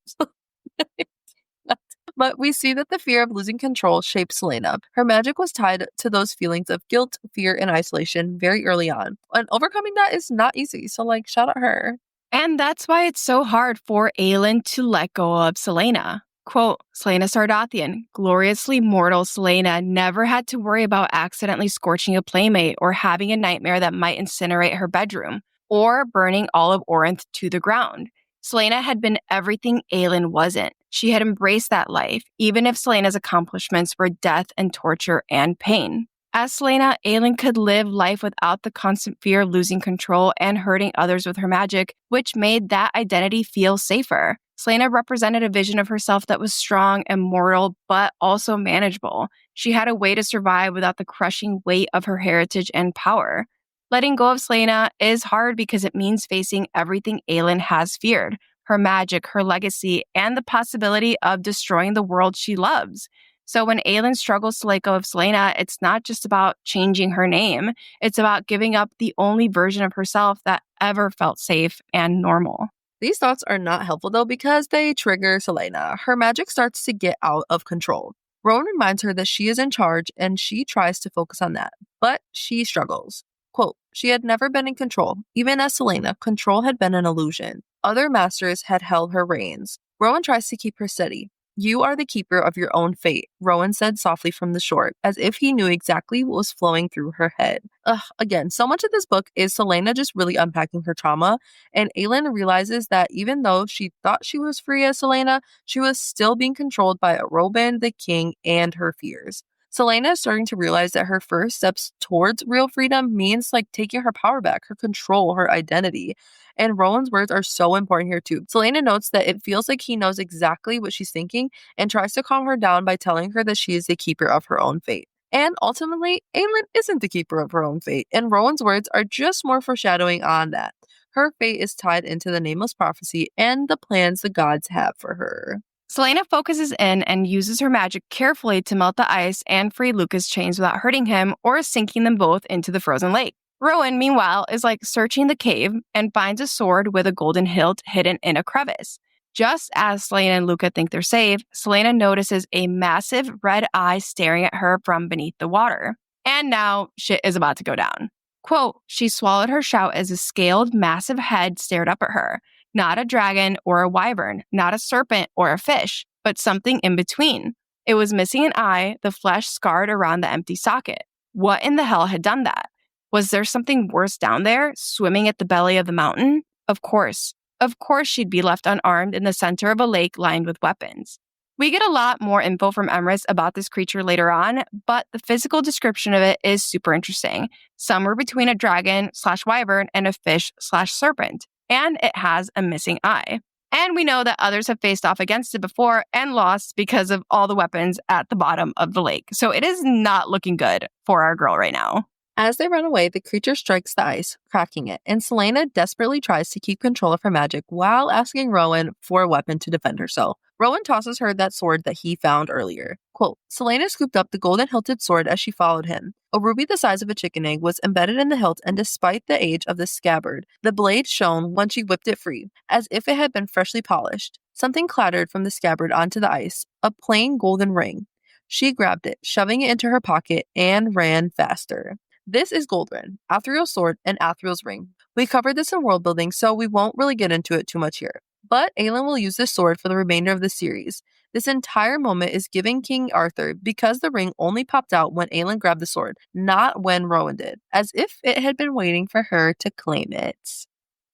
Speaker 1: But we see that the fear of losing control shaped Selena. Her magic was tied to those feelings of guilt, fear, and isolation very early on. And overcoming that is not easy, so shout out her.
Speaker 2: And that's why it's so hard for Aelin to let go of Selena. Quote, Selena Sardathian, gloriously mortal Selena never had to worry about accidentally scorching a playmate or having a nightmare that might incinerate her bedroom, or burning all of Orinth to the ground. Selena had been everything Aelin wasn't. She had embraced that life, even if Selena's accomplishments were death and torture and pain. As Selena, Aelin could live life without the constant fear of losing control and hurting others with her magic, which made that identity feel safer. Selena represented a vision of herself that was strong and mortal, but also manageable. She had a way to survive without the crushing weight of her heritage and power. Letting go of Selena is hard because it means facing everything Aelin has feared, her magic, her legacy, and the possibility of destroying the world she loves. So when Aelin struggles to let go of Selena, it's not just about changing her name. It's about giving up the only version of herself that ever felt safe and normal.
Speaker 1: These thoughts are not helpful though because they trigger Selena. Her magic starts to get out of control. Rowan reminds her that she is in charge and she tries to focus on that, but she struggles. Quote, she had never been in control. Even as Selena, control had been an illusion. Other masters had held her reins. Rowan tries to keep her steady. You are the keeper of your own fate, Rowan said softly from the shore, as if he knew exactly what was flowing through her head. Again, so much of this book is Selena just really unpacking her trauma, and Aelin realizes that even though she thought she was free as Selena, she was still being controlled by Robin, the king, and her fears. Selena is starting to realize that her first steps towards real freedom means like taking her power back, her control, her identity. And Rowan's words are so important here too. Selena notes that it feels like he knows exactly what she's thinking and tries to calm her down by telling her that she is the keeper of her own fate. And ultimately, Aelin isn't the keeper of her own fate, and Rowan's words are just more foreshadowing on that. Her fate is tied into the nameless prophecy and the plans the gods have for her.
Speaker 2: Selena focuses in and uses her magic carefully to melt the ice and free Luca's chains without hurting him or sinking them both into the frozen lake. Rowan, meanwhile, is like searching the cave and finds a sword with a golden hilt hidden in a crevice. Just as Selena and Luca think they're safe, Selena notices a massive red eye staring at her from beneath the water. And now shit is about to go down. Quote, she swallowed her shout as a scaled, massive head stared up at her. Not a dragon or a wyvern, not a serpent or a fish, but something in between. It was missing an eye, the flesh scarred around the empty socket. What in the hell had done that? Was there something worse down there, swimming at the belly of the mountain? Of course. Of course she'd be left unarmed in the center of a lake lined with weapons. We get a lot more info from Emrys about this creature later on, but the physical description of it is super interesting. Somewhere between a dragon/wyvern and a fish/serpent. And it has a missing eye. And we know that others have faced off against it before and lost because of all the weapons at the bottom of the lake. So it is not looking good for our girl right now.
Speaker 1: As they run away, the creature strikes the ice, cracking it, and Selena desperately tries to keep control of her magic while asking Rowan for a weapon to defend herself. Rowan tosses her that sword that he found earlier. Quote, Selena scooped up the golden-hilted sword as she followed him. A ruby the size of a chicken egg was embedded in the hilt, and despite the age of the scabbard, the blade shone when she whipped it free, as if it had been freshly polished. Something clattered from the scabbard onto the ice, a plain golden ring. She grabbed it, shoving it into her pocket, and ran faster. This is Goldrin, Athriel's sword, and Athriel's ring. We covered this in world building, so we won't really get into it too much here. But Aelin will use this sword for the remainder of the series. This entire moment is giving King Arthur because the ring only popped out when Aelin grabbed the sword, not when Rowan did, as if it had been waiting for her to claim it.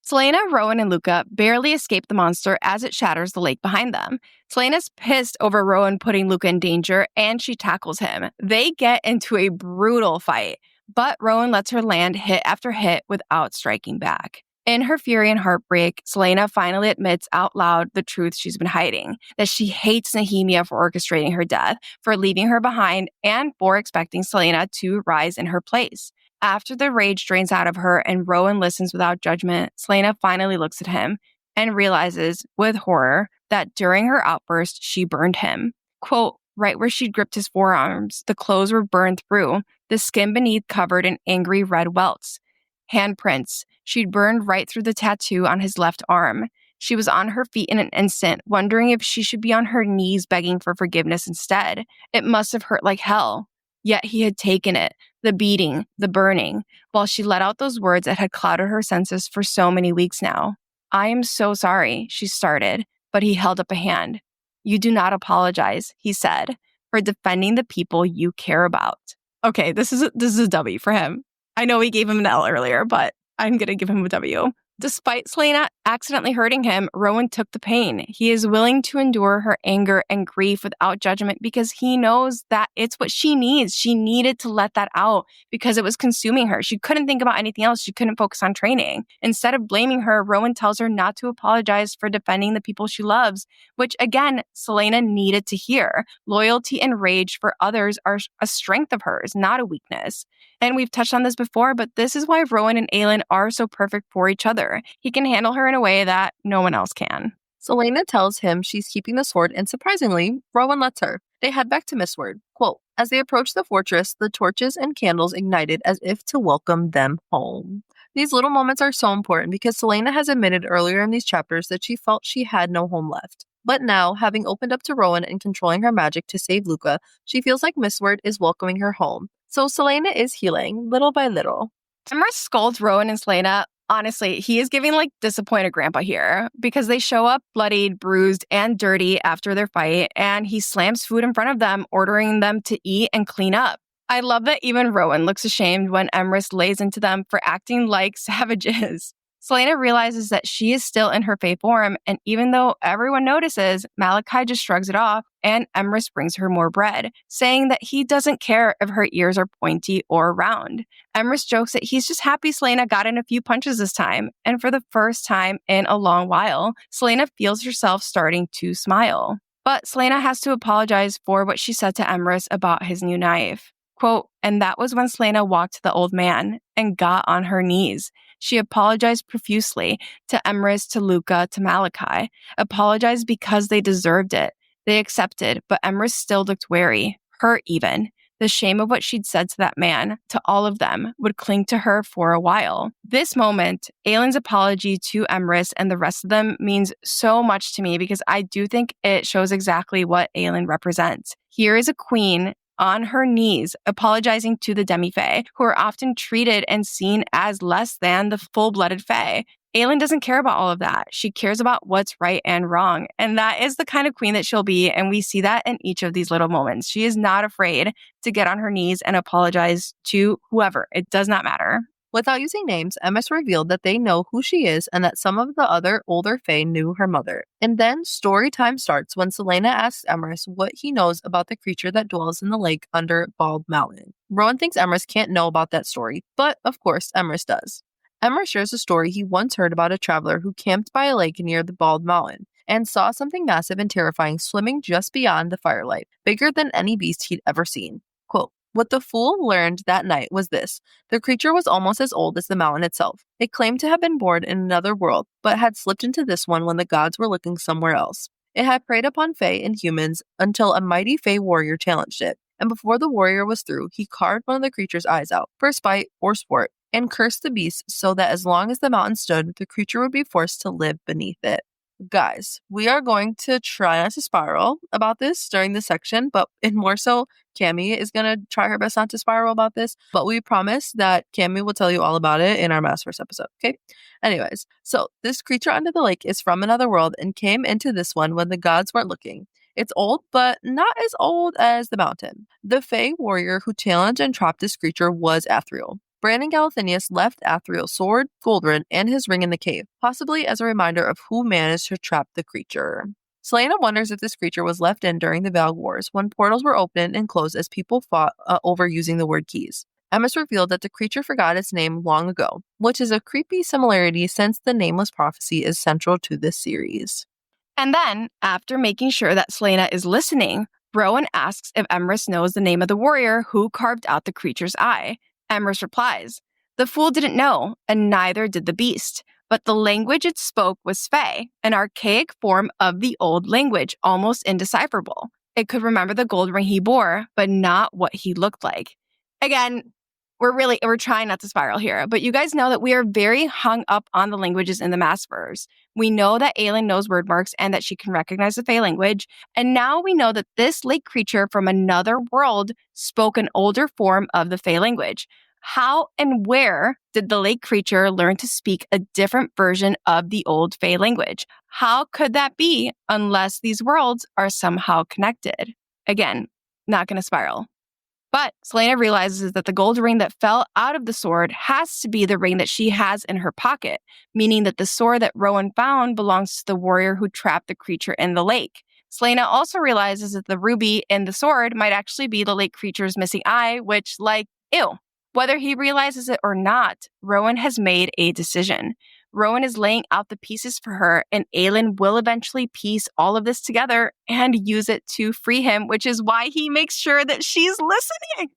Speaker 2: Selena, Rowan, and Luca barely escape the monster as it shatters the lake behind them. Selena's pissed over Rowan putting Luca in danger, and she tackles him. They get into a brutal fight, but Rowan lets her land hit after hit without striking back. In her fury and heartbreak, Selena finally admits out loud the truth she's been hiding, that she hates Nehemia for orchestrating her death, for leaving her behind, and for expecting Selena to rise in her place. After the rage drains out of her and Rowan listens without judgment, Selena finally looks at him and realizes, with horror, that during her outburst, she burned him. Quote, right where she'd gripped his forearms, the clothes were burned through, the skin beneath covered in angry red welts. Handprints. She'd burned right through the tattoo on his left arm. She was on her feet in an instant, wondering if she should be on her knees begging for forgiveness instead. It must have hurt like hell. Yet he had taken it, the beating, the burning, while she let out those words that had clouded her senses for so many weeks now. I am so sorry, she started, but he held up a hand. You do not apologize, he said, for defending the people you care about. Okay, this is a W for him. I know we gave him an L earlier, but I'm going to give him a W. Despite Selena accidentally hurting him, Rowan took the pain. He is willing to endure her anger and grief without judgment because he knows that it's what she needs. She needed to let that out because it was consuming her. She couldn't think about anything else. She couldn't focus on training. Instead of blaming her, Rowan tells her not to apologize for defending the people she loves, which again, Selena needed to hear. Loyalty and rage for others are a strength of hers, not a weakness. And we've touched on this before, but this is why Rowan and Aelin are so perfect for each other. mother. He can handle her in a way that no one else can.
Speaker 1: Selena tells him she's keeping the sword, and surprisingly, Rowan lets her. They head back to Mistward. Quote, as they approach the fortress, the torches and candles ignited as if to welcome them home. These little moments are so important because Selena has admitted earlier in these chapters that she felt she had no home left. But now, having opened up to Rowan and controlling her magic to save Luca, she feels like Mistward is welcoming her home. So Selena is healing, little by little.
Speaker 2: Emrys scolds Rowan and Selena. Honestly, he is giving like disappointed grandpa here because they show up bloodied, bruised, and dirty after their fight, and he slams food in front of them, ordering them to eat and clean up. I love that even Rowan looks ashamed when Emrys lays into them for acting like savages. Selena realizes that she is still in her Fae form, and even though everyone notices, Malachi just shrugs it off, and Emrys brings her more bread, saying that he doesn't care if her ears are pointy or round. Emrys jokes that he's just happy Selena got in a few punches this time, and for the first time in a long while, Selena feels herself starting to smile. But Selena has to apologize for what she said to Emrys about his new knife. Quote, and that was when Selena walked to the old man and got on her knees. She apologized profusely to Emrys, to Luca, to Malachi. Apologized because they deserved it. They accepted, but Emrys still looked wary, hurt even. The shame of what she'd said to that man, to all of them, would cling to her for a while. This moment, Aelin's apology to Emrys and the rest of them means so much to me because I do think it shows exactly what Aelin represents. Here is a queen on her knees, apologizing to the demi-fae, who are often treated and seen as less than the full-blooded fae. Aelin doesn't care about all of that. She cares about what's right and wrong, and that is the kind of queen that she'll be, and we see that in each of these little moments. She is not afraid to get on her knees and apologize to whoever. It does not matter.
Speaker 1: Without using names, Emrys revealed that they know who she is and that some of the other older Fae knew her mother. And then story time starts when Selena asks Emrys what he knows about the creature that dwells in the lake under Bald Mountain. Rowan thinks Emrys can't know about that story, but of course Emrys does. Emrys shares a story he once heard about a traveler who camped by a lake near the Bald Mountain and saw something massive and terrifying swimming just beyond the firelight, bigger than any beast he'd ever seen. Quote, what the fool learned that night was this. The creature was almost as old as the mountain itself. It claimed to have been born in another world, but had slipped into this one when the gods were looking somewhere else. It had preyed upon Fae and humans until a mighty Fae warrior challenged it. And before the warrior was through, he carved one of the creature's eyes out, for spite or sport, and cursed the beast so that as long as the mountain stood, the creature would be forced to live beneath it. Guys, we are going to try not to spiral about this during this section, but more so, Cami is going to try her best not to spiral about this, but we promise that Cami will tell you all about it in our Masterverse episode, okay? Anyways, so this creature under the lake is from another world and came into this one when the gods weren't looking. It's old, but not as old as the mountain. The Fae warrior who challenged and trapped this creature was Athriel. Brandon Galathinius left Athriel's sword, Goldrin, and his ring in the cave, possibly as a reminder of who managed to trap the creature. Selena wonders if this creature was left in during the Valg Wars, when portals were opened and closed as people fought over using the word keys. Emrys revealed that the creature forgot its name long ago, which is a creepy similarity since the Nameless Prophecy is central to this series.
Speaker 2: And then, after making sure that Selena is listening, Rowan asks if Emrys knows the name of the warrior who carved out the creature's eye. Emrys replies, the fool didn't know, and neither did the beast. But the language it spoke was Fae, an archaic form of the old language, almost indecipherable. It could remember the gold ring he bore, but not what he looked like. Again, we're trying not to spiral here, but you guys know that we are very hung up on the languages in the Massverse. We know that Aelin knows word marks and that she can recognize the Fae language, and now we know that this lake creature from another world spoke an older form of the Fae language. How and where did the lake creature learn to speak a different version of the old Fae language? How could that be unless these worlds are somehow connected? Again, not going to spiral. But Selena realizes that the gold ring that fell out of the sword has to be the ring that she has in her pocket, meaning that the sword that Rowan found belongs to the warrior who trapped the creature in the lake. Selena also realizes that the ruby in the sword might actually be the lake creature's missing eye, which, ew. Whether he realizes it or not, Rowan has made a decision. Rowan is laying out the pieces for her, and Aelin will eventually piece all of this together and use it to free him, which is why he makes sure that she's listening.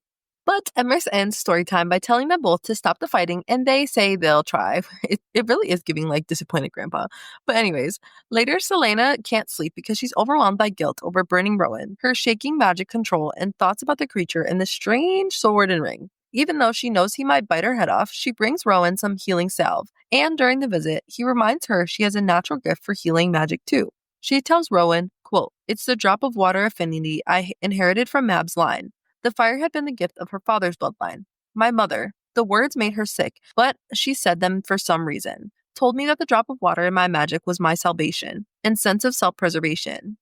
Speaker 1: But Emrys ends story time by telling them both to stop the fighting, and they say they'll try. It really is giving like disappointed grandpa. But anyways, later Selena can't sleep because she's overwhelmed by guilt over burning Rowan, her shaking magic control, and thoughts about the creature and the strange sword and ring. Even though she knows he might bite her head off, she brings Rowan some healing salve, and during the visit, he reminds her she has a natural gift for healing magic too. She tells Rowan, quote, "It's the drop of water affinity I inherited from Mab's line. The fire had been the gift of her father's bloodline. My mother." The words made her sick, but she said them for some reason. "Told me that the drop of water in my magic was my salvation and sense of self-preservation."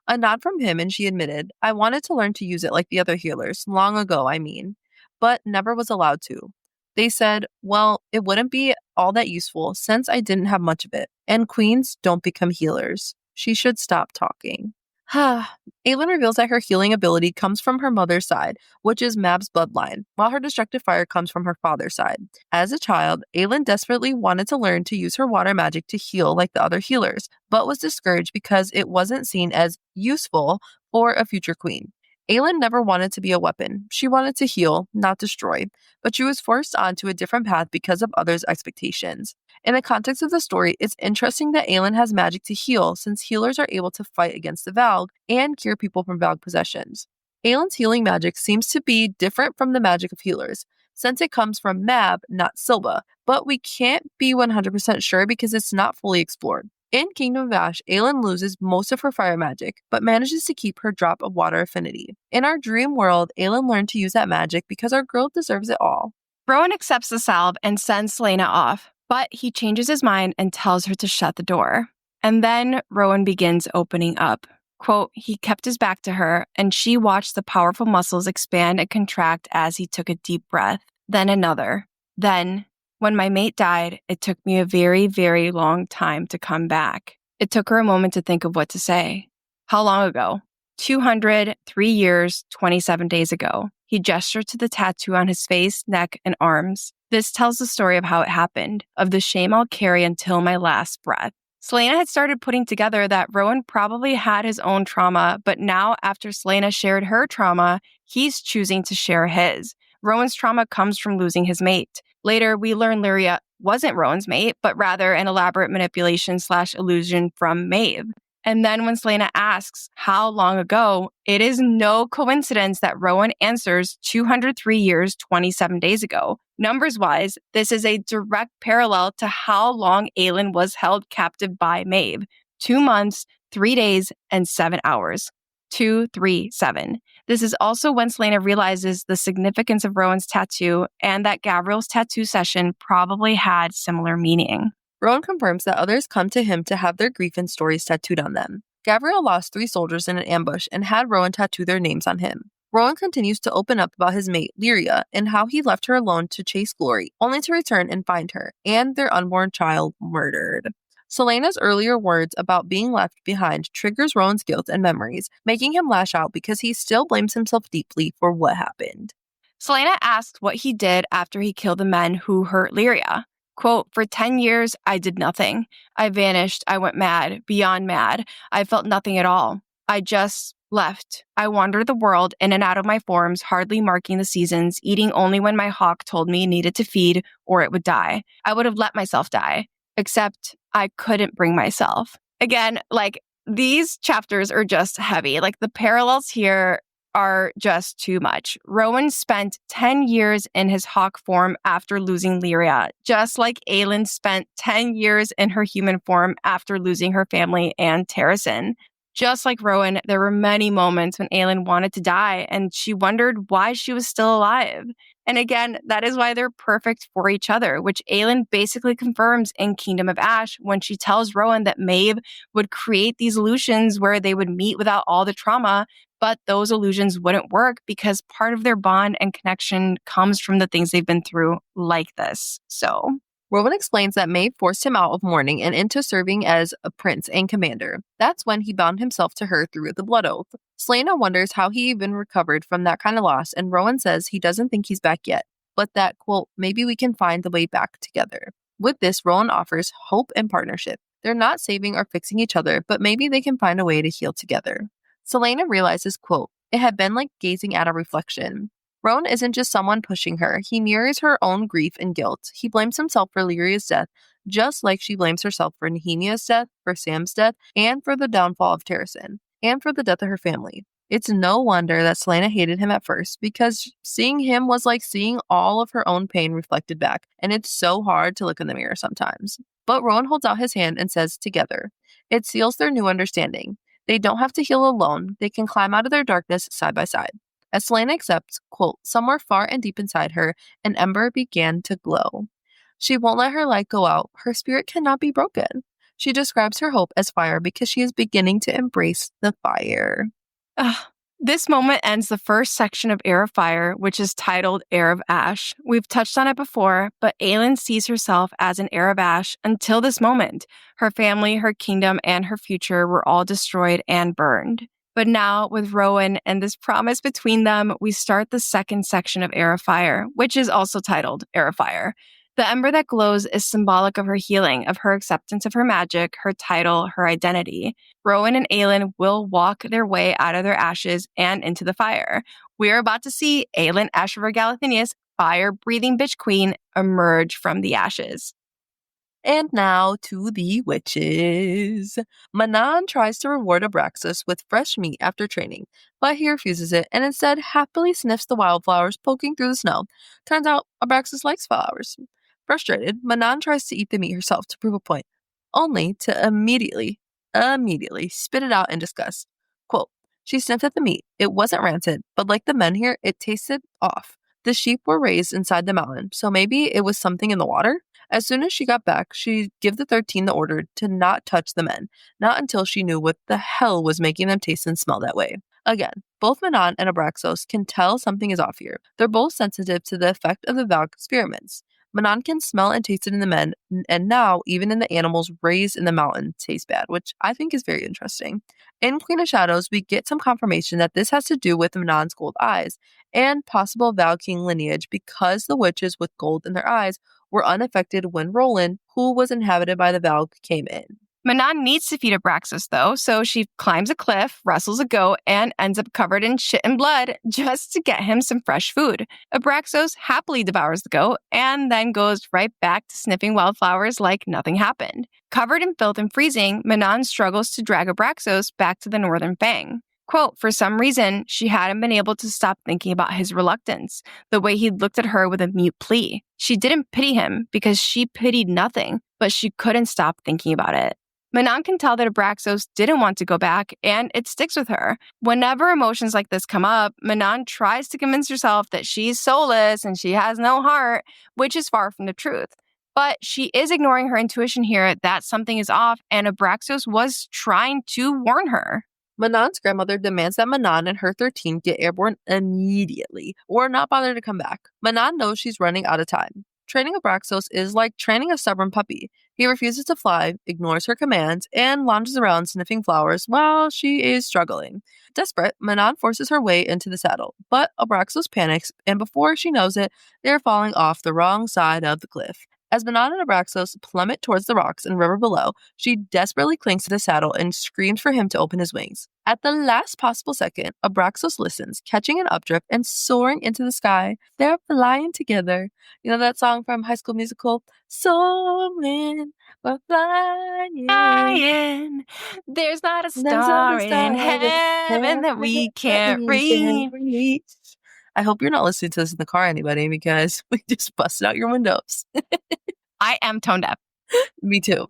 Speaker 1: A nod from him, and she admitted, "I wanted to learn to use it like the other healers, long ago, I mean, but never was allowed to." They said, "Well, it wouldn't be all that useful since I didn't have much of it, and queens don't become healers. She should stop talking." Aelin reveals that her healing ability comes from her mother's side, which is Mab's bloodline, while her destructive fire comes from her father's side. As a child, Aelin desperately wanted to learn to use her water magic to heal like the other healers, but was discouraged because it wasn't seen as useful for a future queen. Aelin never wanted to be a weapon. She wanted to heal, not destroy, but she was forced onto a different path because of others' expectations. In the context of the story, it's interesting that Aelin has magic to heal, since healers are able to fight against the Valg and cure people from Valg possessions. Aelin's healing magic seems to be different from the magic of healers, since it comes from Mab, not Silva, but we can't be 100% sure because it's not fully explored. In Kingdom of Ash, Aelin loses most of her fire magic, but manages to keep her drop of water affinity. In our dream world, Aelin learned to use that magic because our girl deserves it all.
Speaker 2: Rowan accepts the salve and sends Selena off, but he changes his mind and tells her to shut the door. And then Rowan begins opening up. Quote, "He kept his back to her, and she watched the powerful muscles expand and contract as he took a deep breath. Then another. Then, when my mate died, it took me a very, very long time to come back." It took her a moment to think of what to say. How long ago? 203 years, 27 days ago. He gestured to the tattoo on his face, neck, and arms. This tells the story of how it happened, of the shame I'll carry until my last breath. Selena had started putting together that Rowan probably had his own trauma, but now after Selena shared her trauma, he's choosing to share his. Rowan's trauma comes from losing his mate. Later, we learn Lyria wasn't Rowan's mate, but rather an elaborate manipulation/illusion from Maeve. And then when Selena asks how long ago, it is no coincidence that Rowan answers 203 years, 27 days ago. Numbers-wise, this is a direct parallel to how long Aelin was held captive by Maeve. 2 months, 3 days, and 7 hours. 2, 3, 7. This is also when Selena realizes the significance of Rowan's tattoo and that Gabriel's tattoo session probably had similar meaning.
Speaker 1: Rowan confirms that others come to him to have their grief and stories tattooed on them. Gabriel lost 3 soldiers in an ambush and had Rowan tattoo their names on him. Rowan continues to open up about his mate, Lyria, and how he left her alone to chase glory, only to return and find her, and their unborn child murdered. Selena's earlier words about being left behind triggers Rowan's guilt and memories, making him lash out because he still blames himself deeply for what happened.
Speaker 2: Selena asks what he did after he killed the men who hurt Lyria. Quote, "For 10 years, I did nothing. I vanished. I went mad, beyond mad. I felt nothing at all. I just left. I wandered the world in and out of my forms, hardly marking the seasons, eating only when my hawk told me needed to feed or it would die. I would have let myself die, except I couldn't bring myself." Again, these chapters are just heavy. The parallels here are just too much. Rowan spent 10 years in his hawk form after losing Lyria, just like Aelin spent 10 years in her human form after losing her family and Terrasen. Just like Rowan, there were many moments when Aelin wanted to die and she wondered why she was still alive. And again, that is why they're perfect for each other, which Aelin basically confirms in Kingdom of Ash when she tells Rowan that Maeve would create these illusions where they would meet without all the trauma, but those illusions wouldn't work because part of their bond and connection comes from the things they've been through like this. So
Speaker 1: Rowan explains that Maeve forced him out of mourning and into serving as a prince and commander. That's when he bound himself to her through the blood oath. Selena wonders how he even recovered from that kind of loss, and Rowan says he doesn't think he's back yet, but that, quote, "maybe we can find the way back together." With this, Rowan offers hope and partnership. They're not saving or fixing each other, but maybe they can find a way to heal together. Selena realizes, quote, "it had been like gazing at a reflection." Rowan isn't just someone pushing her. He mirrors her own grief and guilt. He blames himself for Lyria's death, just like she blames herself for Nehemiah's death, for Sam's death, and for the downfall of Terrason, and for the death of her family. It's no wonder that Selena hated him at first, because seeing him was like seeing all of her own pain reflected back, and it's so hard to look in the mirror sometimes. But Rowan holds out his hand and says, together. It seals their new understanding. They don't have to heal alone. They can climb out of their darkness side by side. As Selena accepts, quote, somewhere far and deep inside her, an ember began to glow. She won't let her light go out. Her spirit cannot be broken. She describes her hope as fire because she is beginning to embrace the fire.
Speaker 2: Ugh. This moment ends the first section of Heir of Fire, which is titled Heir of Ash. We've touched on it before, but Aelin sees herself as an heir of Ash until this moment. Her family, her kingdom, and her future were all destroyed and burned. But now, with Rowan and this promise between them, we start the second section of Heir of Fire, which is also titled Heir of Fire. The ember that glows is symbolic of her healing, of her acceptance of her magic, her title, her identity. Rowan and Aelin will walk their way out of their ashes and into the fire. We are about to see Aelin Ashriver Galathinius, fire-breathing bitch queen, emerge from the ashes.
Speaker 1: And now to the witches. Manon tries to reward Abraxas with fresh meat after training, but he refuses it and instead happily sniffs the wildflowers poking through the snow. Turns out Abraxas likes flowers. Frustrated, Manon tries to eat the meat herself to prove a point, only to immediately spit it out in disgust. Quote, she sniffed at the meat. It wasn't rancid, but like the men here, it tasted off. The sheep were raised inside the mountain, so maybe it was something in the water? As soon as she got back, she'd give the 13 the order to not touch the men, not until she knew what the hell was making them taste and smell that way. Again, both Manon and Abraxos can tell something is off here. They're both sensitive to the effect of the Valk experiments. Manon can smell and taste it in the men, and now even in the animals raised in the mountain taste bad, which I think is very interesting. In Queen of Shadows, we get some confirmation that this has to do with Manon's gold eyes and possible Val King lineage because the witches with gold in their eyes were unaffected when Roland, who was inhabited by the Valk, came in.
Speaker 2: Manon needs to feed Abraxas, though, so she climbs a cliff, wrestles a goat, and ends up covered in shit and blood just to get him some fresh food. Abraxos happily devours the goat and then goes right back to sniffing wildflowers like nothing happened. Covered in filth and freezing, Manon struggles to drag Abraxos back to the Northern Fang. Quote, for some reason, she hadn't been able to stop thinking about his reluctance, the way he looked at her with a mute plea. She didn't pity him because she pitied nothing, but she couldn't stop thinking about it. Manon can tell that Abraxos didn't want to go back, and it sticks with her. Whenever emotions like this come up, Manon tries to convince herself that she's soulless and she has no heart, which is far from the truth. But she is ignoring her intuition here that something is off, and Abraxos was trying to warn her.
Speaker 1: Manon's grandmother demands that Manon and her 13 get airborne immediately, or not bother to come back. Manon knows she's running out of time. Training Abraxos is like training a stubborn puppy. He refuses to fly, ignores her commands, and lounges around sniffing flowers while she is struggling. Desperate, Manon forces her way into the saddle, but Abraxos panics, and before she knows it, they are falling off the wrong side of the cliff. As Manon and Abraxos plummet towards the rocks and river below, she desperately clings to the saddle and screams for him to open his wings. At the last possible second, Abraxos listens, catching an updrift and soaring into the sky. They're flying together. You know that song from High School Musical? Soaring, we're flying.
Speaker 2: There's not a star in heaven that we can't reach.
Speaker 1: I hope you're not listening to this in the car, anybody, because we just busted out your windows.
Speaker 2: I am tone deaf.
Speaker 1: Me too.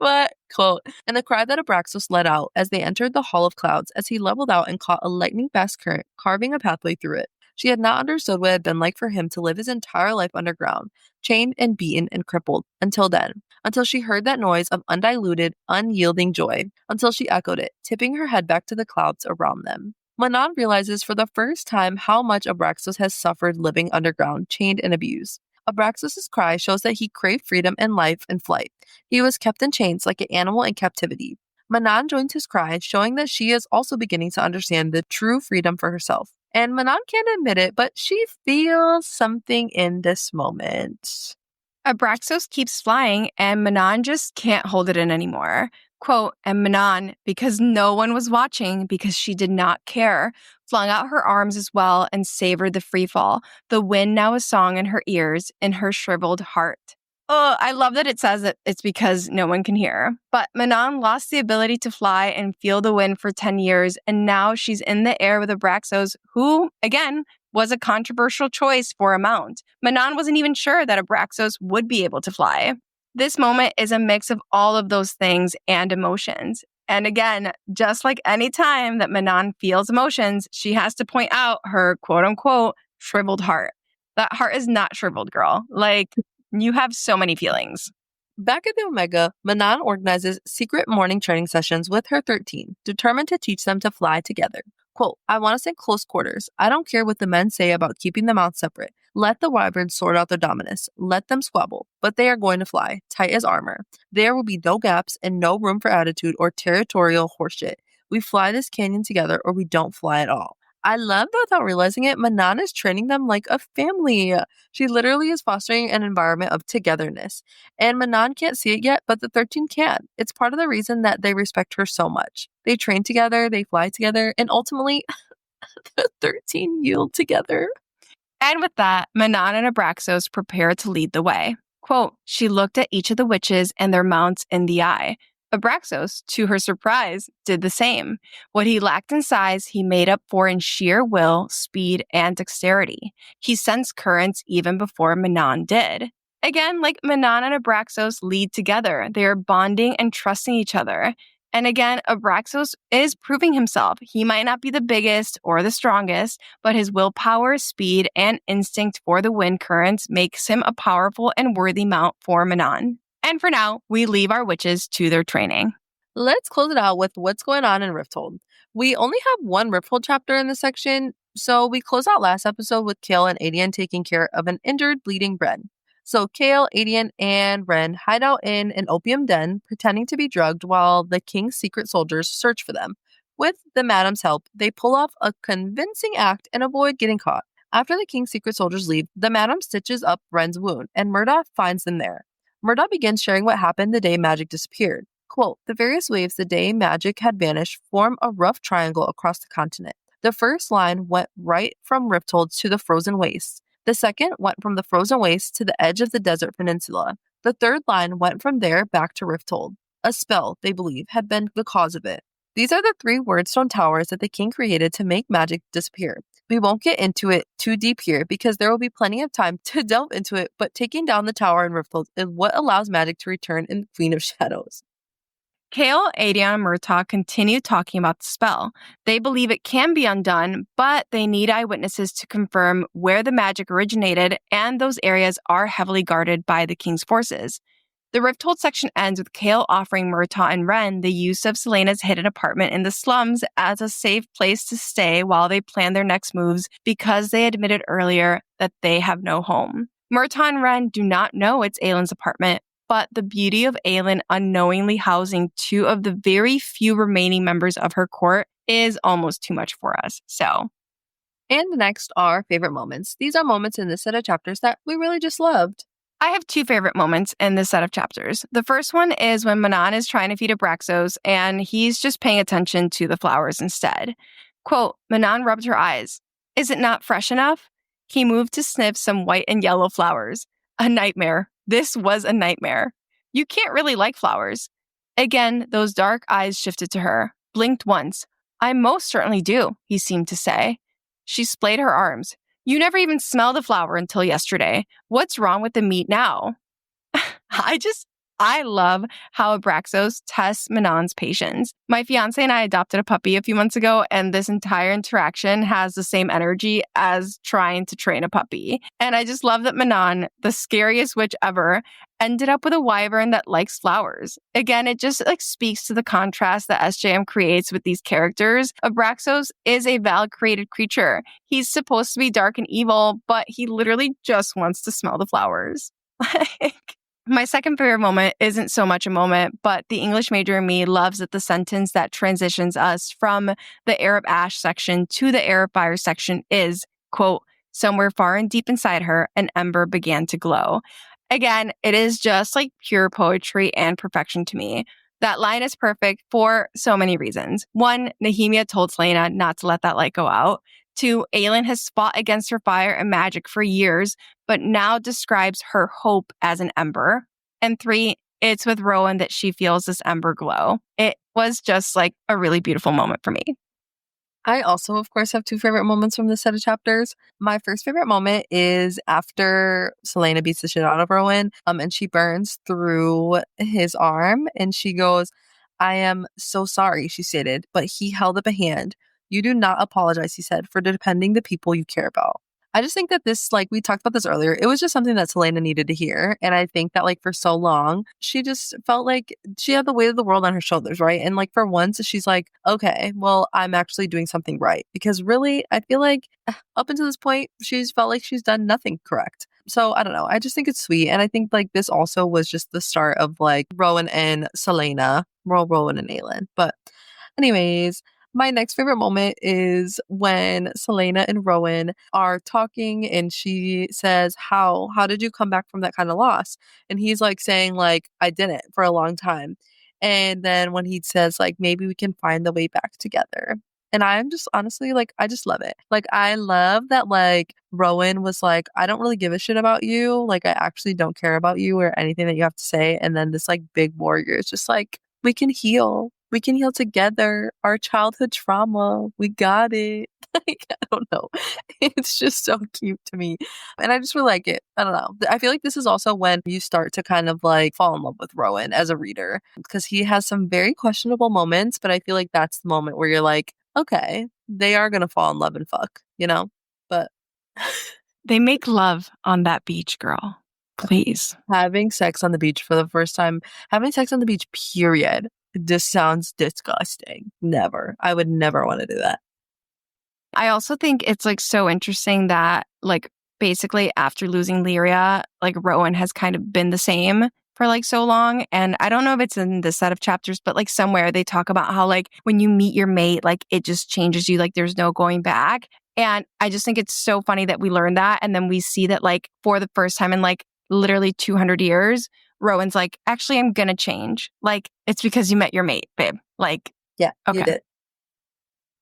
Speaker 1: But, quote, and the cry that Abraxos let out as they entered the Hall of Clouds as he leveled out and caught a lightning-fast current, carving a pathway through it. She had not understood what it had been like for him to live his entire life underground, chained and beaten and crippled, until she heard that noise of undiluted, unyielding joy, until she echoed it, tipping her head back to the clouds around them. Manon realizes for the first time how much Abraxos has suffered living underground, chained and abused. Abraxos' cry shows that he craved freedom and life and flight. He was kept in chains like an animal in captivity. Manon joins his cry, showing that she is also beginning to understand the true freedom for herself. And Manon can't admit it, but she feels something in this moment.
Speaker 2: Abraxos keeps flying, and Manon just can't hold it in anymore. Quote, and Manon, because no one was watching, because she did not care, flung out her arms as well and savored the free fall, the wind now a song in her ears, in her shriveled heart. Oh, I love that it says that it's because no one can hear. But Manon lost the ability to fly and feel the wind for 10 years, and now she's in the air with Abraxos, who, again, was a controversial choice for a mount. Manon wasn't even sure that Abraxos would be able to fly. This moment is a mix of all of those things and emotions. And again, just like any time that Manon feels emotions, she has to point out her quote unquote shriveled heart. That heart is not shriveled, girl. Like, you have so many feelings.
Speaker 1: Back at the Omega, Manon organizes secret morning training sessions with her 13, determined to teach them to fly together. Quote, I want us in close quarters. I don't care what the men say about keeping them out separate. Let the wyverns sort out their dominus. Let them squabble. But they are going to fly, tight as armor. There will be no gaps and no room for attitude or territorial horseshit. We fly this canyon together or we don't fly at all. I love that without realizing it, Manon is training them like a family. She literally is fostering an environment of togetherness. And Manon can't see it yet, but the 13 can. It's part of the reason that they respect her so much. They train together, they fly together, and ultimately, the 13 yield together.
Speaker 2: And with that, Manon and Abraxos prepared to lead the way. Quote, she looked at each of the witches and their mounts in the eye. Abraxos, to her surprise, did the same. What he lacked in size, he made up for in sheer will, speed, and dexterity. He sensed currents even before Manon did. Again, like Manon and Abraxos lead together. They are bonding and trusting each other. And again, Abraxos is proving himself. He might not be the biggest or the strongest, but his willpower, speed, and instinct for the wind currents makes him a powerful and worthy mount for Manon. And for now, we leave our witches to their training.
Speaker 1: Let's close it out with what's going on in Rifthold. We only have one Rifthold chapter in this section, so we close out last episode with Kale and Adian taking care of an injured, bleeding Bren. So Kale, Adian, and Ren hide out in an opium den, pretending to be drugged while the king's secret soldiers search for them. With the madam's help, they pull off a convincing act and avoid getting caught. After the king's secret soldiers leave, the madam stitches up Ren's wound, and Murdoch finds them there. Murdoch begins sharing what happened the day magic disappeared. Quote, the various waves the day magic had vanished form a rough triangle across the continent. The first line went right from Rifthold to the frozen wastes. The second went from the frozen wastes to the edge of the desert peninsula. The third line went from there back to Rifthold. A spell, they believe, had been the cause of it. These are the 3 wordstone towers that the king created to make magic disappear. We won't get into it too deep here because there will be plenty of time to delve into it, but taking down the tower in Rifthold is what allows magic to return in Queen of Shadows.
Speaker 2: Kale, Adian, and Murtaugh continue talking about the spell. They believe it can be undone, but they need eyewitnesses to confirm where the magic originated, and those areas are heavily guarded by the king's forces. The Rifthold section ends with Kale offering Murtaugh and Ren the use of Selena's hidden apartment in the slums as a safe place to stay while they plan their next moves because they admitted earlier that they have no home. Murtaugh and Ren do not know it's Aylin's apartment, but the beauty of Aylin unknowingly housing 2 of the very few remaining members of her court is almost too much for us.
Speaker 1: And next are favorite moments. These are moments in this set of chapters that we really just loved.
Speaker 2: I have 2 favorite moments in this set of chapters. The first one is when Manon is trying to feed Abraxos and he's just paying attention to the flowers instead. Quote, Manon rubbed her eyes. Is it not fresh enough? He moved to sniff some white and yellow flowers. A nightmare. This was a nightmare. You can't really like flowers. Again, those dark eyes shifted to her, blinked once. I most certainly do, he seemed to say. She splayed her arms. You never even smelled a flower until yesterday. What's wrong with the meat now? I love how Abraxos tests Manon's patience. My fiance and I adopted a puppy a few months ago, and this entire interaction has the same energy as trying to train a puppy. And I just love that Manon, the scariest witch ever, ended up with a wyvern that likes flowers. Again, it just speaks to the contrast that SJM creates with these characters. Abraxos is a Val-created creature. He's supposed to be dark and evil, but he literally just wants to smell the flowers. My second favorite moment isn't so much a moment, but the English major in me loves that the sentence that transitions us from the Heir of Ash section to the Heir of Fire section is, quote, somewhere far and deep inside her, an ember began to glow. Again, it is just pure poetry and perfection to me. That line is perfect for so many reasons. One, Nehemia told Selena not to let that light go out. Two, Aelin has fought against her fire and magic for years, but now describes her hope as an ember. And three, it's with Rowan that she feels this ember glow. It was just like a really beautiful moment for me.
Speaker 1: I also, of course, have two favorite moments from this set of chapters. My first favorite moment is after Selena beats the shit out of Rowan, and she burns through his arm, and she goes, "I am so sorry," she stated, but he held up a hand. "You do not apologize," he said, "for defending the people you care about." I just think that this, like we talked about this earlier, it was just something that Selena needed to hear. And I think that, like, for so long, she just felt like she had the weight of the world on her shoulders, right? And, like, for once, she's like, okay, well, I'm actually doing something right. Because really, I feel like up until this point, she's felt like she's done nothing correct. So I don't know. I just think it's sweet. And I think, like, this also was just the start of, like, Rowan and Selena, well, Rowan and Aelin. But, anyways, my next favorite moment is when Selena and Rowan are talking and she says, How did you come back from that kind of loss? And he's like saying, like, I didn't for a long time. And then when he says, like, maybe we can find the way back together. And I'm just honestly, like, I just love it. Like, I love that, like, Rowan was like, I don't really give a shit about you. Like, I actually don't care about you or anything that you have to say. And then this, like, big warrior is just like, we can heal. We can heal together. Our childhood trauma. We got it. Like, I don't know. It's just so cute to me. And I just really like it. I don't know. I feel like this is also when you start to kind of like fall in love with Rowan as a reader because he has some very questionable moments, but I feel like that's the moment where you're like, okay, they are going to fall in love and fuck, you know? But
Speaker 2: They make love on that beach, girl. Please.
Speaker 1: having sex on the beach for the first time, having sex on the beach, period. This sounds disgusting. Never. I would never want to do that.
Speaker 2: I also think it's like so interesting that like basically after losing Lyria, like Rowan has kind of been the same for like so long. And I don't know if it's in this set of chapters, but like somewhere they talk about how like when you meet your mate, like it just changes you, like there's no going back. And I just think it's so funny that we learned that. And then we see that like for the first time in like literally 200 years, Rowan's like, actually, I'm going to change. Like, it's because you met your mate, babe. Like,
Speaker 1: Yeah,
Speaker 2: okay.
Speaker 1: you did.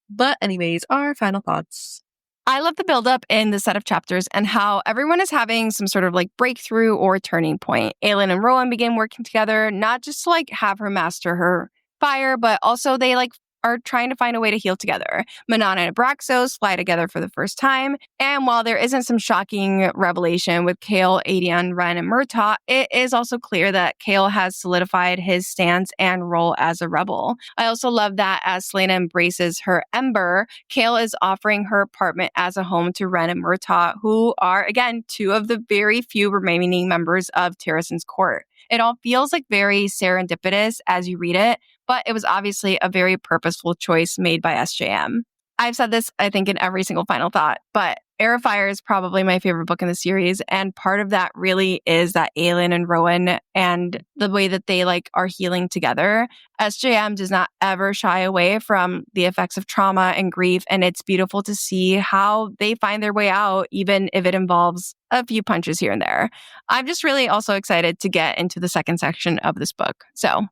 Speaker 1: But anyways, our final thoughts.
Speaker 2: I love the buildup in the set of chapters and how everyone is having some sort of like breakthrough or turning point. Aelin and Rowan begin working together, not just to like have her master her fire, but also they like are trying to find a way to heal together. Manana and Abraxos fly together for the first time. And while there isn't some shocking revelation with Kale, Adian, Ren, and Murtaugh, it is also clear that Kale has solidified his stance and role as a rebel. I also love that as Selena embraces her Ember, Kale is offering her apartment as a home to Ren and Murtaugh, who are, again, two of the very few remaining members of Terrason's court. It all feels like very serendipitous as you read it, but it was obviously a very purposeful choice made by SJM. I've said this, I think, in every single final thought, but Heir of Fire is probably my favorite book in the series. And part of that really is that Aelin and Rowan and the way that they like are healing together. SJM does not ever shy away from the effects of trauma and grief. And it's beautiful to see how they find their way out, even if it involves a few punches here and there. I'm just really also excited to get into the second section of this book. So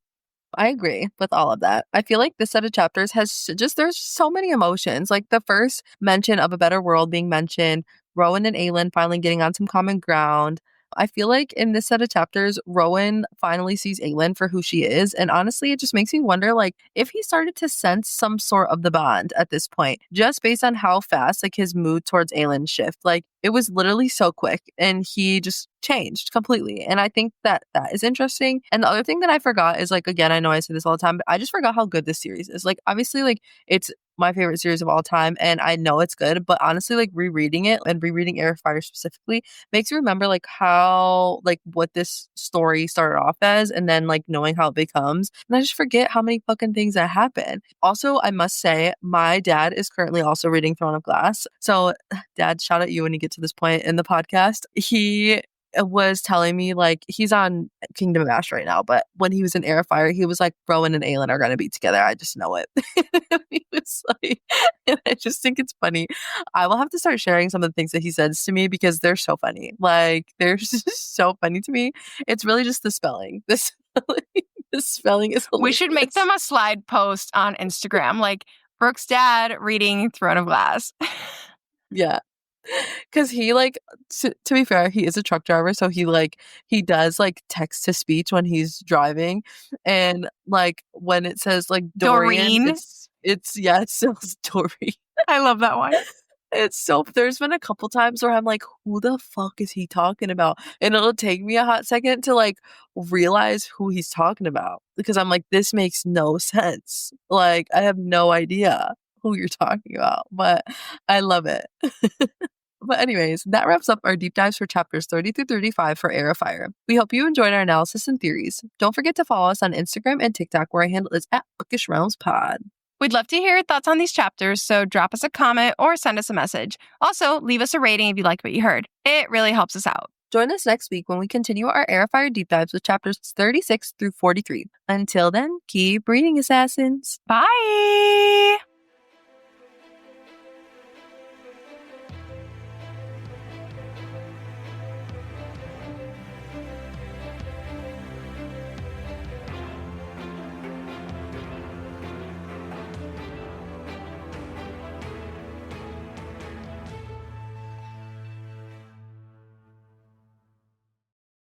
Speaker 1: I agree with all of that. I feel like this set of chapters has just, there's so many emotions. Like the first mention of a better world being mentioned, Rowan and Aelin finally getting on some common ground. I feel like in this set of chapters, Rowan finally sees Aelin for who she is. And honestly, it just makes me wonder, like, if he started to sense some sort of the bond at this point, just based on how fast, like, his mood towards Aelin shift. Like, it was literally so quick and he just changed completely. And I think that that is interesting. And the other thing that I forgot is, like, again, I know I say this all the time, but I just forgot how good this series is. Like, obviously, like, it's my favorite series of all time, and I know it's good, but honestly, like, rereading it and rereading Heir of Fire specifically makes you remember, like, how, like, what this story started off as, and then, like, knowing how it becomes. And I just forget how many fucking things that happen. Also, I must say, my dad is currently also reading Throne of Glass. So, Dad, shout out you when you get to this point in the podcast. He was telling me, like, he's on Kingdom of Ash right now, but when he was in Heir of Fire, he was like, Rowan and Aelin are going to be together. I just know it. He was like, and I just think it's funny. I will have to start sharing some of the things that he says to me because they're so funny. Like, they're just so funny to me. It's really just the spelling. The The spelling is hilarious.
Speaker 2: We should make them a slide post on Instagram, like Brooke's dad reading Throne of Glass.
Speaker 1: Yeah. Because he, like, to be fair, he is a truck driver, so he does, like, text to speech when he's driving, and, like, when it says, like, Dorian,
Speaker 2: Doreen.
Speaker 1: it says Doreen.
Speaker 2: I love that one.
Speaker 1: It's so there's been a couple times where I'm like, who the fuck is he talking about? And it'll take me a hot second to, like, realize who he's talking about, because I'm like, this makes no sense. Like, I have no idea who you're talking about, but I love it. But anyways, that wraps up our deep dives for chapters 30 through 35 for Heir of Fire. We hope you enjoyed our analysis and theories. Don't forget to follow us on Instagram and TikTok, where our handle is @BookishRealmsPod.
Speaker 2: We'd love to hear your thoughts on these chapters, so drop us a comment or send us a message. Also, leave us a rating if you like what you heard. It really helps us out.
Speaker 1: Join us next week when we continue our Heir of Fire deep dives with chapters 36 through 43. Until then, keep reading, assassins.
Speaker 2: Bye!